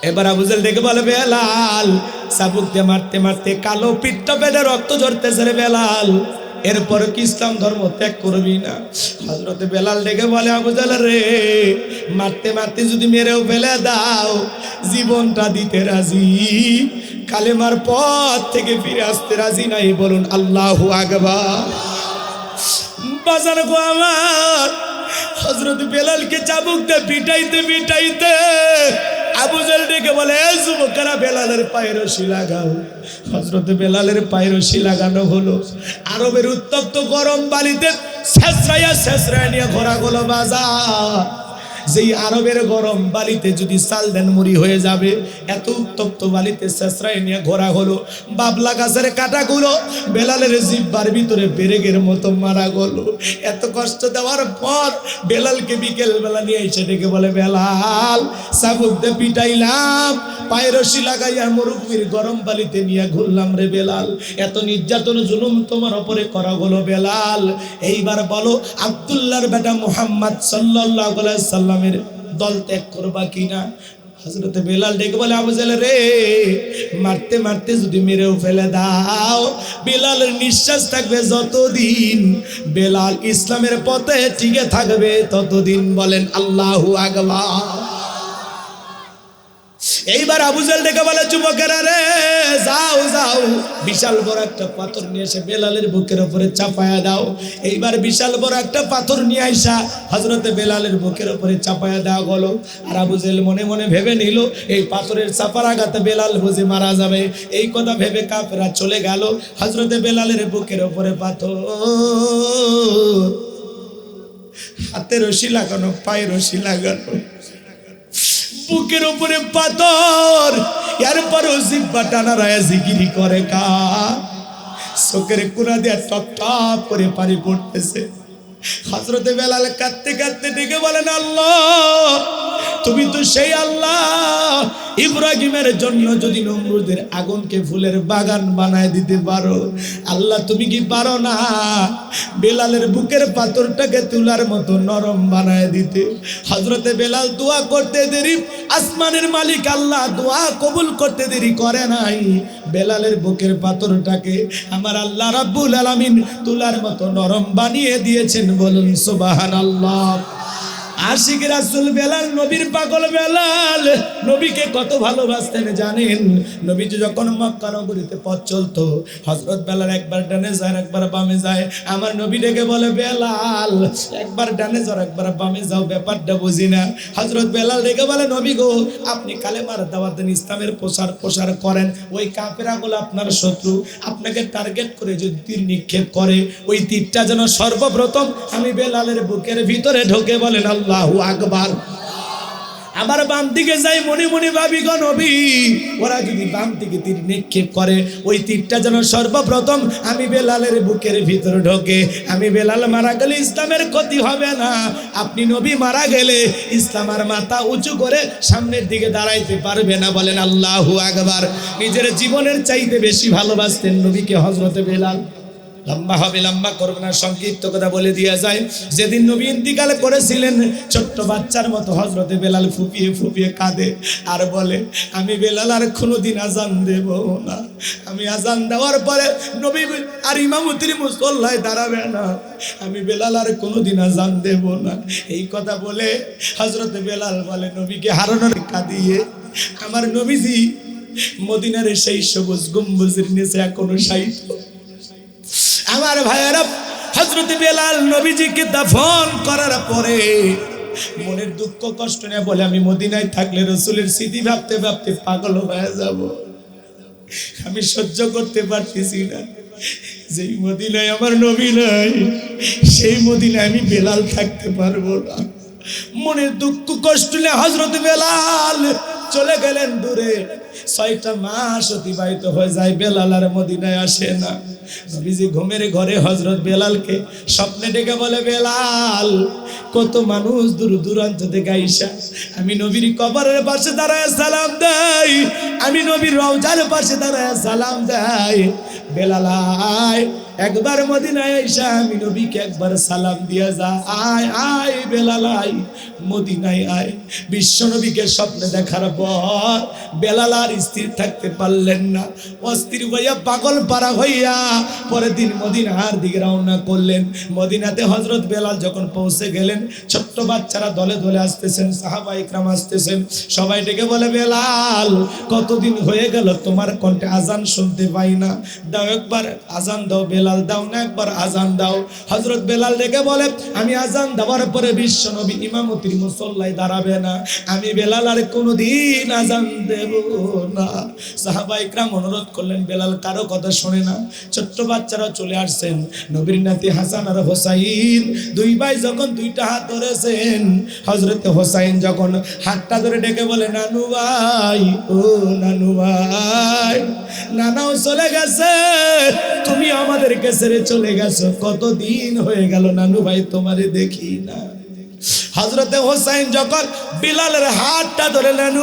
এবার আবু জাহেল ডেকে বলে, বেলাল চাবুক দিয়ে মারতে মারতে কালো পিঠটা ফেটে রক্ত ঝরতেছে রে বেলাল, এরপরে কি ইসলাম ধর্ম ত্যাগ করবি না? হযরতে বেলাল ডেকে বলে, আবু জাহেল রে, মারতে মারতে যদি মেরেও ফেলে দাও, জীবনটা দিতে রাজি, কালেমার পথ থেকে ফিরে আসতে রাজি নাই? বলুন আল্লাহু আকবার। বাজান গো আমার, হযরত বেলালকে চাবুক দিয়ে পিটাইতে পিটাইতে আবু জাহেল ডেকে বলে, এ যুবকেরা, বেলালের পায়ের রশি লাগাও। হযরত বেলালের পায়ের রশি লাগানো হলো। আরবের উত্তপ্ত গরম বালিতে ছেঁচড়াইয়া নিয়ে ঘোরা গেল বাজার। যেই আরবের গরম বালিতে যদি চাল দেন মুড়ি হয়ে যাবে, এত উত্তপ্ত বালিতে ছেঁচড়াই নিয়ে ঘোরা হলো। বাবলা গাছের কাঁটাগুলো বেলালের জিহ্বার ভিতরে পেরেকের মতো মারা গেল। এত কষ্ট দেওয়ার পর বেলালকে বিকেল বেলা নিয়ে এসে ডেকে বলে, বেলাল চাবুক দিয়ে পিটাইলাম, পায়ের রশি লাগাইয়া মরুভূমির গরম বালিতে নিয়ে ঘুরলাম রে বেলাল, এত নির্যাতন জুলুম তোমার উপরে করা হলো বেলাল, এইবার বলো আব্দুল্লাহর বেটা মুহাম্মদ সাল্লাল্লাহু আলাইহি সাল্লামের দল ত্যাগ করবা কিনা? হযরত বেলাল ডেকে বলে, আবু জাহেল রে, মারতে মারতে যদি মেরেও ফেলে দাও, বেলালের নিঃশ্বাস থাকবে যতদিন, বেলাল ইসলামের পথে টিকে থাকবে ততদিন। বলেন আল্লাহু আকবার। এইবার আবু জাহেল ডেকে বলে, যুবকেরা রে, যাও যাও, বিশাল বড় একটা পাথর নিয়ে এসে বেলালের বুকের উপরে চাপায়া দাও। এইবার বিশাল বড় একটা পাথর নিয়ে আইসা হযরতে বেলালের বুকের উপরে চাপায়া দেওয়া গেল। আর আবু জাহেল মনে মনে ভেবে নিল, এই পাথরের চাপার আঘাতে বেলাল বুঝি মারা যাবে। এই কথা ভেবে কাফেররা চলে গেল। হযরতে বেলালের বুকের উপরে পাথর, হাতে রশি লাগানো, পায়ে রশি লাগানো, বুকের উপরে পাথর, এরপরও জিহ্বা টানা রায় জিকিরি করে কার? চোখের কোনা দিয়ে টপ টপ করে পানি পড়তেছে। হযরতে বেলাল কাঁদতে কাঁদতে ডেকে বলেন, আল্লাহ তুমি তো সেই আল্লাহ ইব্রাহিমের জন্য যদি নমরুদের আগুনকে ফুলের বাগান বানায় দিতে পারো, আল্লাহ তুমি কি পারো না বেলালের বুকের পাথরটাকে তুলার মতো নরম বানায় দিতে? হযরতে বেলাল দোয়া করতে দেরি, আসমানের মালিক আল্লাহ দোয়া কবুল করতে দেরি করে নাই। বেলালের বুকের পাথরটাকে আমার আল্লাহ রাব্বুল আলামিন তুলার মতো নরম বানিয়ে দিয়েছেন। বলুন সুবহানাল্লাহ। আশিক রাসূল বেলাল, নবীর পাগল বেলাল, নবীকে কত ভালোবাসতেন জানেন? নবীজি যখন মক্কা নগরীতে পথ চলতো, হযরত বেলাল একবার ডানে যায় একবার বামে যায়। আমার নবী ডেকে বলে, বেলাল একবার ডানে যাও একবার বামে যাও, ব্যাপারটা বুঝি না। হযরত বেলাল ডেকে বলে, নবী গো, আপনি কালেমার দাওয়াত দেন, ইসলামের প্রসার করেন, ওই কাফেরাগুলো আপনার শত্রু, আপনাকে টার্গেট করে যদি তীর নিক্ষেপ করে, ওই তীরটা যেন সর্বপ্রথম আমি বেলালের বুকের ভিতরে ঢোকে। বলেন আল্লাহু আকবার। আমার বাম দিকে যাই, মনে মনে ভাবি গো নবী, ওরা যদি বাম দিকে তীর নিক্ষেপ করে, ওই তীরটা যেন সর্বপ্রথম আমি বেলালের বুকের ভিতরে ঢোকে। আমি বেলাল মারা গেলে ইসলামের ক্ষতি হবে না, আপনি নবী মারা গেলে ইসলাম আর মাথা উঁচু করে সামনের দিকে দাঁড়াইতে পারবে না। বলেন আল্লাহু আকবার। নিজের জীবনের চাইতে বেশি ভালোবাসতেন নবীকে হযরতে বেলাল। লম্বা হবে, লম্বা করবে না, সংক্ষিপ্ত কথা বলে দিয়া যায়। যেদিন নবী ইন্তিকাল করেছিলেন, ছোট্ট বাচ্চার মতো হযরতে বেলাল ফুপিয়ে ফুপিয়ে কাঁদে আর বলে, আমি বেলাল আর কোনোদিন আজান দেব না। আমি আজান দেওয়ার পরে নবী আর ইমামতির মুসল্লায় দাঁড়াবে না, আমি বেলাল আর কোনোদিন আজান দেব না। এই কথা বলে হযরতে বেলাল বলে, নবীকে হারানোর কাঁদিয়ে আমার নবীজি মদিনার সেই সবুজ গম্বুজের নিচে এখনো শায়িত। আমার ভাইয়েরা, হযরতে বেলাল নবীজিকে দাফন করার পরে মনের দুঃখ কষ্ট নিয়ে বলে, আমি মদিনায় থাকলে রাসূলের স্মৃতি ভাবতে ভাবতে পাগল হয়ে যাব, আমি সহ্য করতে পারতেছি না। যেই মদিনায় আমার নবী নাই, সেই মদিনায় আমি বেলাল থাকতে পারবো না। মনের দুঃখ কষ্ট নিয়ে হযরতে বেলাল চলে গেলেন দূরে। 6টা মাস অতিবাহিত হয়ে যায়, বেলাল আর মদিনায় আসে না। নবীজি ঘুমের ঘরে হযরত বেলালকে স্বপ্নে ডেকে বলে, বেলাল, কত মানুষ দূর দূরান্ত থেকে আইসা আমি নবীর কবরের পাশে দাঁড়ায় সালাম দেয়, আমি নবীর রওজার পাশে দাঁড়ায় সালাম দেয়। বেলাল আয়, একবার মদিনায় আইসা আমি নবীকে একবার সালাম দিয়া যা। আয় আয় বেলাল আয়, মদিনায় আয়। বিশ্ব নবীকে স্বপ্নে দেখার পর বেলাল আর স্থির থাকতে পারলেন না, অস্থির হইয়া পাগল পারা হইয়া পরের দিন মদিনার দিকে রওনা করলেন। মদিনাতে হযরত বেলাল যখন পৌঁছে গেলেন, ছোট্ট বাচ্চারা দলে দলে আসতেছেন, সাহাবা ইকরাম আসতেছেন, সবাই ডেকে বলে, বেলাল কতদিন হয়ে গেল তোমার কণ্ঠে আজান শুনতে পাই না, দাও একবার আজান দাও। বেলাল, দাও না একবার আজান দাও। হযরত বেলাল ডেকে বলে, আমি আজান দেওয়ার পরে বিশ্ব নবী ইমামতির মুসল্লায় দাঁড়াবে না, আমি বেলাল আর কোনোদিন আজান দেব না। সাহাবা ইকরাম অনুরোধ করলেন, বেলাল কারো কথা শোনে না। ছোট্ট বাচ্চারা চলে আসছেন, নবীর নাতি হাসান আর হোসাইন দুই ভাই যখন দুইটা হাত ধরেছেন, হযরতে হোসাইন যখন হাতটা ধরে ডেকে বলে, নানু ভাই, ও নানু ভাই, নানাও চলে গেছে, তুমি আমাদেরকে ছেড়ে চলে গেছো, কতদিন হয়ে গেল নানু ভাই তোমারে দেখি না। হযরতে হোসাইন যখন বেলালের হাতটা ধরে নানু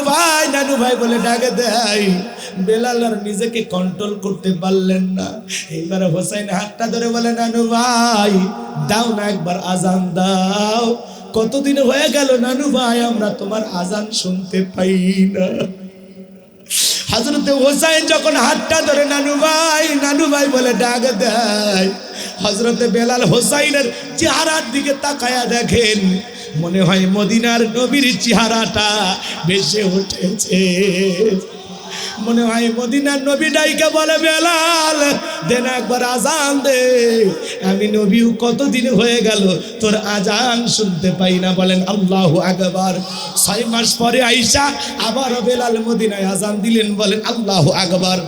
ভাই বলে ডাকে দেয়, বেলাল আর নিজেকে কন্ট্রোল করতে পারলেন না। এইবার হোসাইন হাতটা ধরে বলে, নানু ভাই দাও না একবার আজান দাও, কতদিন হয়ে গেল নানু ভাই আমরা তোমার আজান শুনতে পাই না। হযরতে হোসাইন যখন হাতটা ধরে নানু ভাই বলে ডাক দেয়, হযরতে বেলাল হোসাইনের চেহারার দিকে তাকায়া দেখেন, মনে হয় মদিনার নবীর চেহারাটা ভেসে উঠেছে। মনে হয় মদিনার নবী ডাইকে বলে, বেলাল দেন একবার আজান দে, আমি নবীও কতদিন হয়ে গেল তোর আজান শুনতে পাই না। বলেন আল্লাহু আকবার। 6 মাস পরে আইসা আবার বেলাল মদিনায় আজান দিলেন। বলেন আল্লাহু আকবার।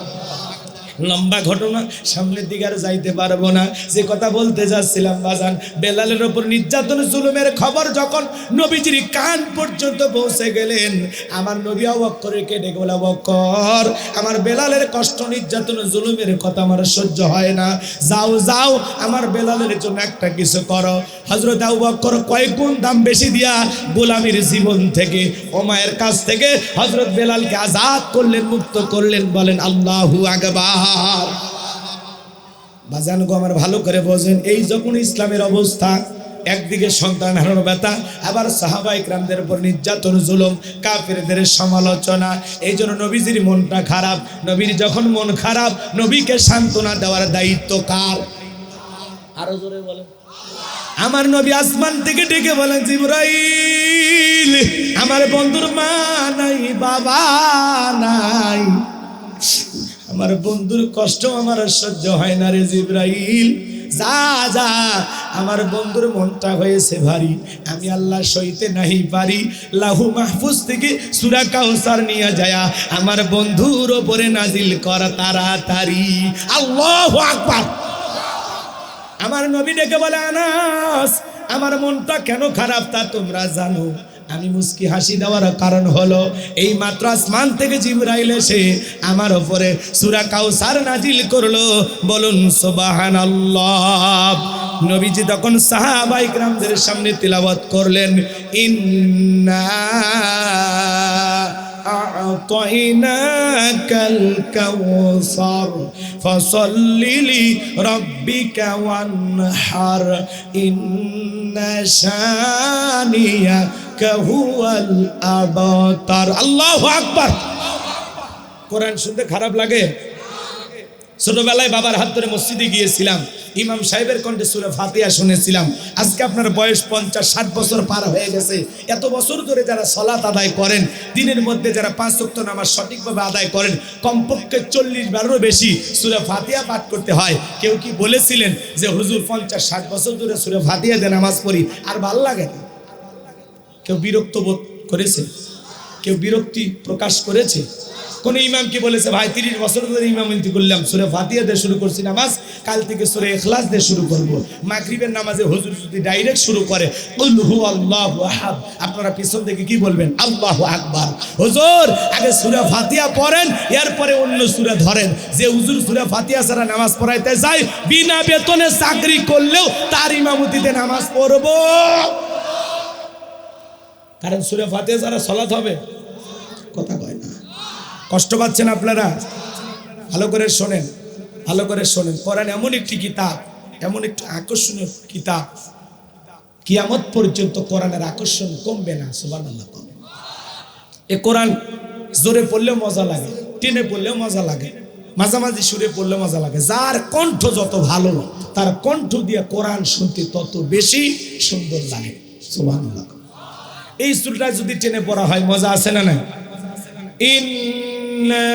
লম্বা ঘটনা, সামনের দিকে আর যাইতে পারবো না। যে কথা বলতে যাচ্ছিলাম বাজান, বেলালের ওপর নির্যাতন জুলুমের খবর যখন নবীজির কান পর্যন্ত পৌঁছে গেলেন, আমার নবী অবাক করে কেটে বলে, বকর, আমার বেলালের কষ্ট নির্যাতন জুলুমের কথা আমার সহ্য হয় না, যাও যাও আমার বেলালের জন্য একটা কিছু করো। হযরত আবু বকর কয়েক গুণ দাম বেশি দিয়া গোলামীর জীবন থেকে, ওমায়ের কাছ থেকে হযরত বেলালকে আজাদ করলেন, মুক্ত করলেন। বলেন আল্লাহু আকবার। বাজান গো আমার ভালো করে বোঝেন, এই যখন ইসলামের অবস্থা, একদিকে সন্তান হারানোর ব্যথা, আবার সাহাবায়ে কেরামদের উপর নির্যাতন জুলুম, কাফেরদের সমালোচনা। এই জন্য নবীজির মনটা খারাপ। নবীর যখন মন খারাপ, নবীকে সান্ত্বনা দেওয়ার দায়িত্ব কার? আরো জোরে বলেন। আমার নবী আসমান থেকে ডেকে বলেন, জিবরাইল, আমার বন্ধুর মা নাই, বাবা নাই, আমার বন্ধুর কষ্ট আমার সহ্য হয় না রে জিবরাইল, যা যা, আমার বন্ধুর মনটা হয়েছে ভারী, আমি আল্লাহ সইতে নাহি পারি। লাহু মাহফুজ থেকে সূরা কাউসার নিয়ে যায় আমার বন্ধুর ওপরে নাজিল কর তাড়াতাড়ি। আল্লাহু আকবার। আমার নবী ডেকে বলে, আনাস, আমার মনটা কেন খারাপ তা তোমরা জানো? আমি মুস্কি হাসি দেওয়ার কারণ হলো, এই মাত্র আসমান থেকে জিবরাইল এসে আমার উপরে সূরা কাউসার নাজিল করলো। বলুন সুবহানাল্লাহ। নবীজি তখন সাহাবায়ে কেরামদের সামনে তিলাওয়াত করলেন, ইন্না আ'তাইনাকাল কাউসার ফাসাল্লি লিরাব্বিকা ওয়ানহার ইন্না শানিয়াকা হুয়াল আবতার। আল্লাহু আকবার। কোরআন শুনতে খারাপ লাগে? ছোটবেলায় বাবার হাত ধরে মসজিদে গিয়েছিলাম, ইমাম সাহেবের কণ্ঠে সূরা ফাতিহা শুনেছিলাম। আজকে আপনার বয়স 50-60 বছর পার হয়ে গেছে। এত বছর ধরে যারা সালাত আদায় করেন, দিনের মধ্যে যারা 5 ওয়াক্ত নামাজ সঠিকভাবে আদায় করেন, কমপক্ষে 40-বারেরও বেশি সূরা ফাতিহা পাঠ করতে হয়। কেউ কি বলেছিলেন যে হুজুর 50-60 বছর ধরে সূরা ফাতিহা দিয়ে নামাজ পড়ি, আর ভালো লাগে না? কেউ বিরক্ত বোধ করেছে? কেউ বিরক্তি প্রকাশ করেছে? কোন ইমাম কি বলেছে, ভাই 30 বছর ধরে ইমামতি করলাম, সূরা ফাতিহা দিয়ে শুরু করছি নামাজ, কাল থেকে সূরা ইখলাস দিয়ে শুরু করব। মাগরিবের নামাজে হুজুর যদি ডাইরেক্ট শুরু করে কুল হুয়াল্লাহু আহাদ, আপনারা পিছন থেকে কি বলবেন? আল্লাহু আকবার। হুজুর আগে সূরা ফাতিহা পড়েন, এরপরে অন্য সূরা ধরেন। যে হুজুর সূরা ফাতিহা ছাড়া নামাজ পড়াইতে যায়, বিনা বেতনে চাকরি করলেও তার ইমামতিতে নামাজ পড়ব, কারণ সূরা ফাতিহা ছাড়া সালাত হবে? কথা কয় না। কষ্ট পাচ্ছেন আপনারা? ভালো করে শোনেন, ভালো করে শোনেন। কোরআন এমন একটি কিতাব, এমন একটি আকর্ষণীয় কিতাব, কিয়ামত পর্যন্ত কোরআনের আকর্ষণ কমবে না। সুবহানাল্লাহ। এ কোরআন জোরে পড়লেও মজা লাগে, টেনে পড়লেও মজা লাগে, মাঝামাঝি সুরে পড়লে মজা লাগে। যার কণ্ঠ যত ভালো, তার কণ্ঠ দিয়ে কোরআন শুনতে তত বেশি সুন্দর লাগে। সুবহানাল্লাহ। এই সুরটা যদি টেনে পড়া হয়, মজা আছে না? না? ইন্না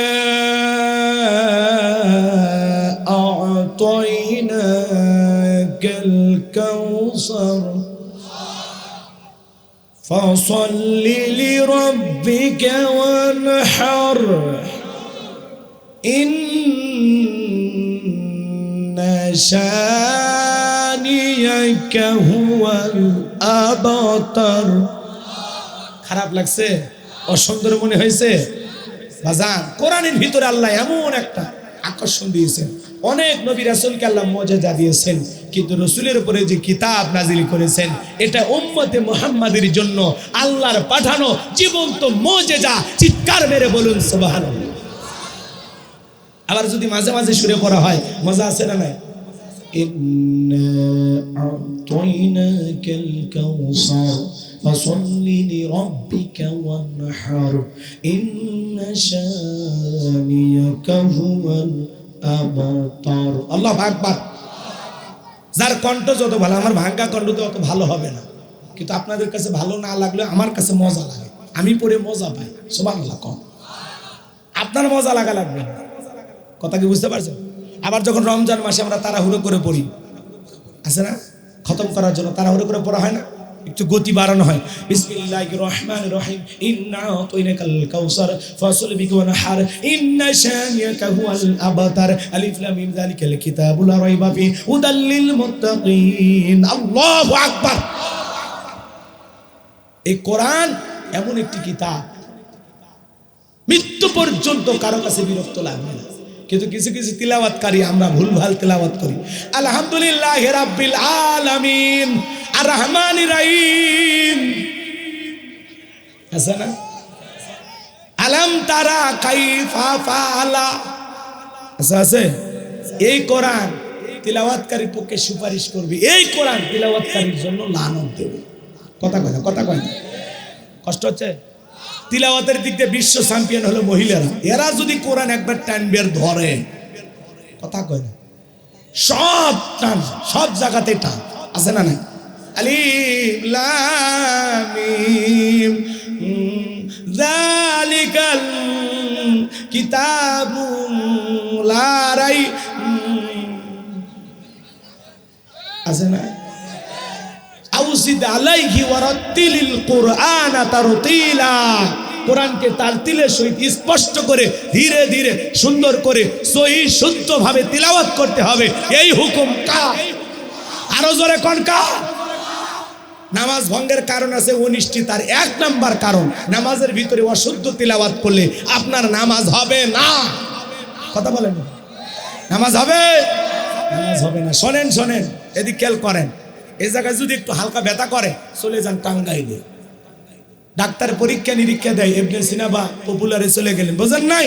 আ'তাইনাকাল কাউসার ফাসাল্লি লিরাব্বিকা ওয়ানহার ইন্না শানিয়াকা হুয়াল আবতার। খারাপ লাগছে? অসুন্দর মনে হয়েছে? বাজান, কোরআনের ভিতরে আল্লাহ এমন একটা আকর্ষণ দিয়েছেন। অনেক নবী রাসূলকে আল্লাহ মুজিজা দিয়েছেন, কিন্তু রাসূলের উপরে যে কিতাব নাজিল করেছেন, এটা উম্মতে মুহাম্মাদের জন্য আল্লাহর পাঠানো জীবন্ত মুজিজা। চিৎকার মেরে বলুন সুবহানাল্লাহ। আবার যদি মাঝে মাঝে সুরে পড়া হয়, মজা আছে না? নাই? ইন্না আ'তাইনাকাল কাউসার ফাসাল্লি লিরাব্বিকা ওয়ানহার ইন্না শানিয়াকা হুয়াল আবতার। আল্লাহু আকবার। যার কণ্ঠ যত ভালো, আমার ভাঙ্গা কণ্ঠ তো অত ভালো হবে না, কিন্তু আপনাদের কাছে ভালো না লাগলে আমার কাছে মজা লাগে, আমি পড়ে মজা পাই। সুবহানাল্লাহ। কম আপনার মজা লাগা লাগবে না। কথা কি বুঝতে পারছেন? আবার যখন রমজান মাসে আমরা তাড়াহুড়ো করে পড়ি, আছে না, খতম করার জন্য তাড়াহুড়ো করে পড়া হয় না? একটু গতি বাড়ানো হয়। বিসমিল্লাহির রহমানির রহিম, ইন্না আতাইনাকাল কাউসার ফাসলি ওয়ানহার ইন্না শানিয়াকা হুয়াল আবতার, আলিফ লাম মিম যালিকাল কিতাবু লা রাইবা ফি হুদাল লিল মুত্তাকিন। আল্লাহু আকবার। এই কোরআন এমন একটি কিতাব মৃত্যু পর্যন্ত কারো কাছে বিরক্ত লাগবে না। কিন্তু কিছু কিছু তিলাওয়াতকারী আমরা ভুলভাল তিলাওয়াত করি। আলহামদুলিল্লাহি রাব্বিল আলামিন আর রহমানির রহিম, আছে না? আলাম তারা কাইফা ফাআলা, আছে। এই কোরআন তিলাওয়াতকারীর পক্ষে সুপারিশ করবে, এই কোরআন তিলাওয়াতকারীর জন্য লানত দেবে। কথা কয় না, কথা কয় না, কষ্ট হচ্ছে? তিলাওয়াতের দিক দিয়ে বিশ্ব চ্যাম্পিয়ন হলো মহিলারা। এরা যদি কোরআন একবার টানবের ধরে, কথা কয় না, সব টান, সব জায়গাতে টান, আছে না নাই? আলিফ লাম মিম যালিকাল কিতাবু লা রাইবা, আছে না? আউজিদ আলাইহি ওয়ারাত্তিলিল কুরআনা তারতিলা, কোরআনকে তারতিলের সহিত স্পষ্ট করে ধীরে ধীরে সুন্দর করে সহি শুদ্ধভাবে তিলাওয়াত করতে হবে। এই হুকুম কার? আরো জোরে কোন কার? নামাজ ভঙ্গের কারণ আছে 19টি, তার 1 নাম্বার কারণ নামাজের ভিতরে অশুদ্ধ তিলাওয়াত করলে আপনার নামাজ হবে না। কথা বলেন, নামাজ হবে? নামাজ হবে না। শোনেন শোনেন, এদিক খেয়াল করেন। এই জায়গায় যদি একটু হালকা ব্যথা করে চলে যান টাঙ্গাইলে, ডাক্তার পরীক্ষা নিরীক্ষা দেয়, ইবনে সিনা বা পপুলারে চলে গেলেন, বুঝেন নাই?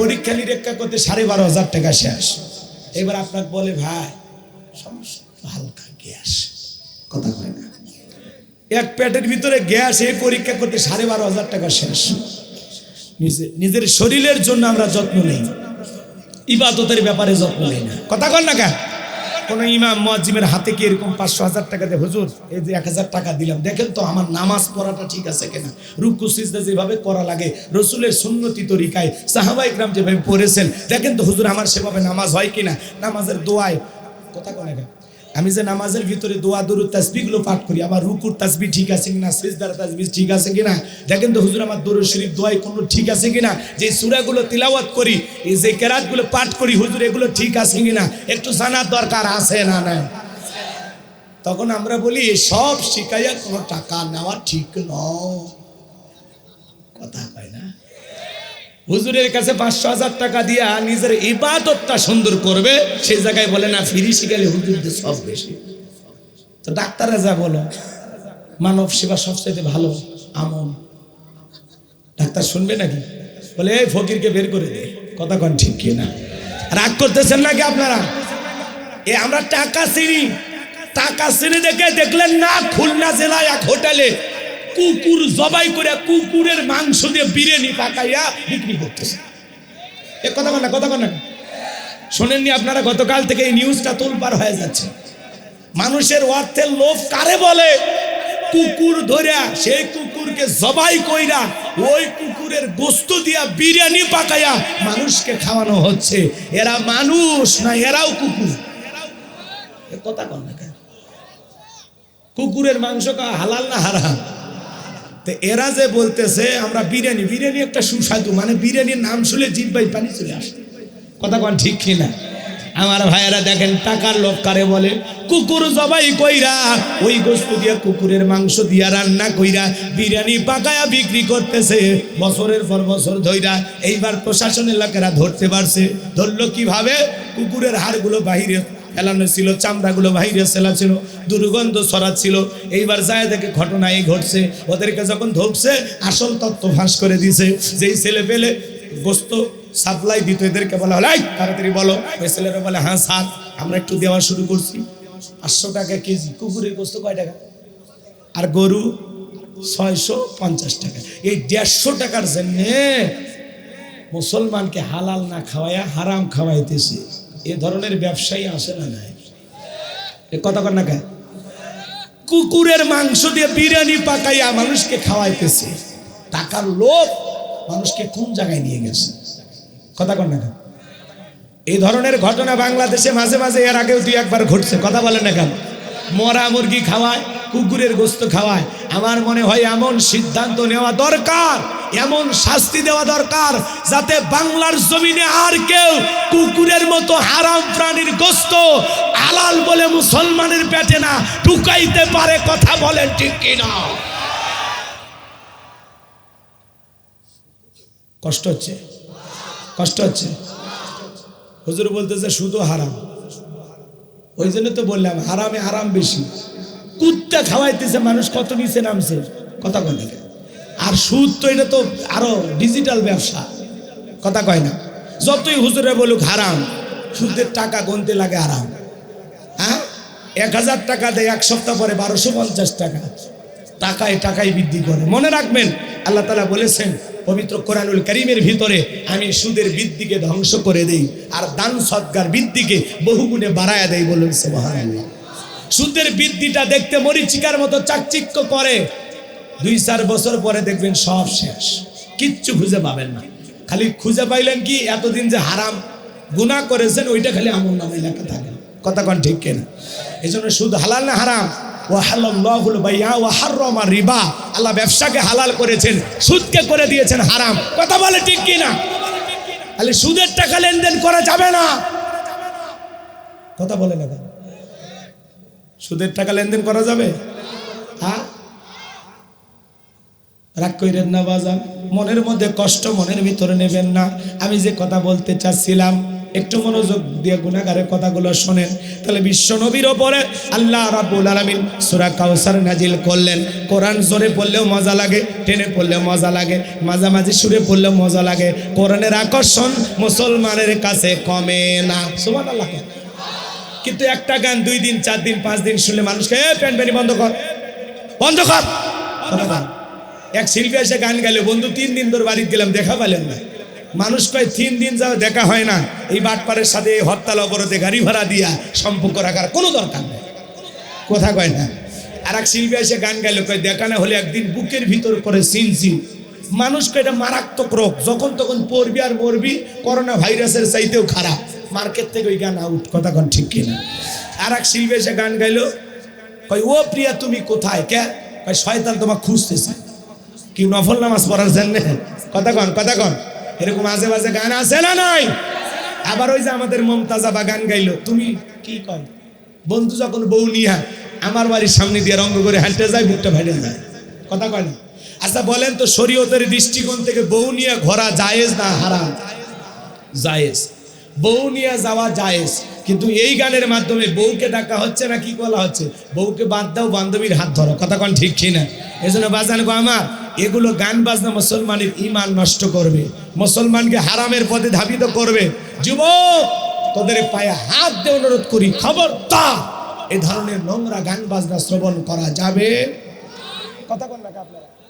পরীক্ষা নিরীক্ষা করতে 12,500 টাকা শেষ। এবার আপনাকে বলে ভাই সমস্যা হালকা গ্যাস, কথা কয় না, এক পেটের ভিতরে গ্যাস, এই পরীক্ষা করতে 12,500 টাকা শেষ। নিজের শরীরের জন্য আমরা যত্ন নেই, ইবাদতের ব্যাপারে যত্ন নেই না। কথা কন না কেন? কোন ইমাম মুয়াজ্জিমের হাতে কি এরকম 500,000 টাকা দিয়ে, হুজুর এই যে 1000 টাকা দিলাম, দেখেন তো আমার নামাজ পড়াটা ঠিক আছে কিনা, রুকু সিজদা যেভাবে করা লাগে রাসূলের সুন্নতি তরিকায় সাহাবায়ে کرام যেভাবে পড়েছেন, দেখেন তো হুজুর আমার সেভাবে নামাজ হয় কিনা। নামাজের দোয়ায়, কথা কন না কেন, আমি যে নামাজের ভিতরে দোয়া দরুদ তাসবিহগুলো পাঠ করি, আমার রুকুর তাসবিহ ঠিক আছে কিনা, সিজদার তাসবিহ ঠিক আছে কিনা, দেখেন তো হুজুর আমার দরুদ শরীফ দোয়ায় কোন ঠিক আছে কিনা, যে সূরাগুলো তিলাওয়াত করি, এই যে কেরাতগুলো পাঠ করি, হুজুর এগুলো ঠিক আছে কিনা, একটু জানার দরকার আছে না নাই? তখন আমরা বলি সব শিখাইয়া কোনো টাকা নেওয়া ঠিক নয়, কথা কয় না? হুজুরের কাছে 500,000 টাকা দিয়া নিজের ইবাদতটা সুন্দর করবে, সেই জায়গায় বলে না ফ্রি শিখালে হুজুরদের সব বেশি। তো ডাক্তাররা যা বলো মানব সেবা সবচেয়ে ভালো আমল, ডাক্তার শুনবে নাকি? বলে এই ফকিরকে বের করে দে, কথা কন ঠিক কি না? রাগ করতেছেন নাকি আপনারা? এ আমরা টাকা চিনি, টাকা চিনি দেখে দেখলেন না খুলনা জেলায় এক হোটেলে কুকুর জবাই করে কুকুরের মাংস দিয়ে বিরিয়ানি পাকাইয়া বিক্রি করতেছে। এ কথা বল না, কথা বল না, শোনেননি আপনারা? গতকাল থেকে এই নিউজটা তোলপাড় হয়ে যাচ্ছে। মানুষের অর্থের লোভ কারে বলে? কুকুর ধরিয়া সেই কুকুরকে জবাই কইরা ওই কুকুরের গোশত দিয়া বিরিয়ানি পাকাইয়া মানুষকে খাওয়ানো হচ্ছে। এরা মানুষ না, এরাও কুকুর। এ কথা বল না, কুকুরের মাংস খাওয়া হালাল না হারাম? তো এরা যে বলতেছে আমরা বিরিয়ানি, বিরিয়ানি একটা সুস্বাদু, মানে বিরিয়ানির নাম শুনে জিহ্বায় পানি চলে আসে, কথা কন ঠিক কিনা? আমার ভাইয়েরা দেখেন টাকার লোভ কারে বলে? কুকুর জবাই কইরা ওই গোশত দিয়া কুকুরের মাংস দিয়া রান্না কইরা বিরিয়ানি পাকায়া বিক্রি করতেছে বছরের পর বছর ধইরা। এইবার প্রশাসনের লোকেরা ধরতে পারছে। ধরলো কিভাবে? কুকুরের হাড়গুলো বাহিরে ফেলানো ছিল, চামড়াগুলো বাহিরে ফেলা ছিল, দুর্গন্ধ ছড়াচ্ছিল। এইবার যায় দেখে ঘটনা এই ঘটছে। ওদেরকে যখন ধরছে আসল তত্ত্ব ফাঁস করে দিছে। যেই ছেলে পেলে গোশত সাপ্লাই দিত এদেরকে বলা হলো এই তাড়াতাড়ি বলো। ওই ছেলেরা বলে হ্যাঁ স্যার আমরা একটু দেওয়া শুরু করছি। 500 টাকা কেজি কুকুরের গোশত কয় টাকা? আর গরু 650 টাকা। এই 150 টাকার জন্যে মুসলমানকে হালাল না খাওয়াইয়া হারাম খাওয়াইতেছে। এ ধরনের ব্যবসায়ী আসে না নাই? এ কথা কর না কেন? কুকুরের মাংস দিয়ে বিরিয়ানি পাকাইয়া মানুষকে খাওয়াইতেছে। টাকার লোভ মানুষকে কোন জায়গায় নিয়ে গেছে, কথা কর না কেন? এই ধরনের ঘটনা বাংলাদেশে মাঝে মাঝে এর আগেও 2-1 বার ঘটছে, কথা বলেন না কেন? মরা মুরগি খাওয়ায়, কুকুরের গোশত খাওয়ায়। আমার মনে হয় এমন সিদ্ধান্ত নেওয়া দরকার, এমন শাস্তি দেওয়া দরকার, যাতে বাংলার জমিনে আর কেউ কুকুরের মতো হারাম প্রাণীর গোশত হালাল বলে মুসলমানের পেটে না ঢুকাইতে পারে। কথা বলেন ঠিক কিনা? কষ্ট হচ্ছে, কষ্ট হচ্ছে। হুজুর বলতেছে শুধু হারাম, ওই জন্য তো বললাম হারামে হারাম বেশি। কুত্তা খাওয়াইতেছে মানুষ, কত নিচে নামছে, কথা কয় না। আর সুদ তো এটা তো আরো ডিজিটাল ব্যবসা, কথা কয় না। যতই হুজুরে বলুক হারাম, সুদের টাকা গুনতে লাগে হারাম। হ্যাঁ, 1000 টাকা দেয়, এক সপ্তাহ পরে 1250 টাকা। টাকায় টাকায় বৃদ্ধি করে। মনে রাখবেন, আল্লাহ তাআলা বলেছেন পবিত্র কোরআনুল কারীমের ভিতরে, আমি সুদের বৃদ্ধিকে ধ্বংস করে দেই আর দান সদকার বৃদ্ধিকে বহুগুণে বাড়ায়া দেই। বলুন সুবহানাল্লাহ। সুদের বৃদ্ধিটা দেখতে মরিচিকার মতো চাকচিক্য করে, 2-4 বছর পরে দেখবেন সব শেষ, কিচ্ছু খুঁজে পাবেন না। খালি খুঁজে পাইলেন কি, এতদিন যে হারাম গুনাহ করেছেন ওইটা খালি আমলনামায় লেখা থাকে। কথা কোন ঠিক কিনা? এজন্য সুদ হালাল না হারাম? ওয়াহাল্লাল্লাহুল বাইআ ওয়া হাররামা রিবা। আল্লাহ ব্যবসাকে হালাল করেছেন, সুদকে করে দিয়েছেন হারাম। কথা বলে ঠিক কিনা? তাহলে সুদের টাকা লেনদেন করা যাবে না। কথা বলে না, সুদের টাকা লেনদেন করা যাবে? হ্যাঁ, রাগ কইরেন না বাজান, মনের মধ্যে কষ্ট মনের ভিতরে নেবেন না। আমি যে কথা বলতে চাচ্ছিলাম একটু মনোযোগ দিয়ে গুনাহগারের কথাগুলো শোনেন। তাহলে বিশ্ব নবীর ওপরে আল্লাহ রাব্বুল আলামিন সূরা কাউসার নাজিল করলেন। কোরআন জোরে পড়লেও মজা লাগে, টেনে পড়লেও মজা লাগে, মাঝামাঝি সুরে পড়লেও মজা লাগে। কোরআনের আকর্ষণ মুসলমানের কাছে কমে না। সুবহানাল্লাহ। কিন্তু একটা গান 2 দিন 4 দিন 5 দিন শুনলে মানুষকে প্যানপ্যানি বন্ধ কর, বন্ধ কর। এক শিল্পী এসে গান গাইলো, বন্ধু 3 দিন ধরে বাড়িতে গেলাম, দেখা পেলেন না। মানুষ কয় 3 দিন যাও দেখা হয় না, এই বাটপারের সাথে হরতাল অবরোধে গাড়ি ভাড়া দিয়া সম্পর্ক রাখার কোনো দরকার নেই। কথা কয় না। আর এক শিল্পী এসে গান গাইলো, কয় দেখা না হলে একদিন বুকের ভিতর করে সিনসিন। মানুষ কয় এটা মারাত্মক রোগ, যখন তখন পড়বি আর মরবি, করোনা ভাইরাসের চাইতেও খারাপ। মার্কেট থেকে ওই গান আউট। কথা কন ঠিক কিনা? আর এক শিল্পী এসে গান গাইলো, কয় ও প্রিয়া তুমি কোথায়? কে? কয় শয়তান তোমাকে খুঁজতেছে। কি নফল নামাজ পড়ার জন্য? কথা কন, কথা কন। এরকম আজে বাজে গান আছে না নাই? আবার ওই যে আমাদের মমতাজা বা গান গাইলো, তুমি কি কয় বন্ধু যখন বউ নিয়া আমার বাড়ির সামনে দিয়ে রঙ্গ করে হাঁটতে যায়, বুকটা ভাইরে যায়। কথা কয় না? আচ্ছা বলেন তো, শরীয়তের দৃষ্টিকোণ থেকে বউ নিয়ে ঘোরা জায়েজ না হারাম? জায়েজ। বউ নিয়ে যাওয়া জায়েজ। কিন্তু এই গানের মাধ্যমে বউকে ডাকা হচ্ছে না, কি বলা হচ্ছে? বউকে বাদ দাও, বান্ধবীর হাত ধরো। কথা কন ঠিক কিনা? এজন্য বাজান গো আমার, এগুলো গান বাজনা মুসলমানের ঈমান নষ্ট করবে, মুসলমানকে হারামের পথে ধাবিত করবে। যুবক, তোদের পায়ে হাত দিয়ে অনুরোধ করি, খবরদার এই ধরনের নোংরা গান বাজনা শ্রবণ করা যাবে। কথা বল না আপনারা।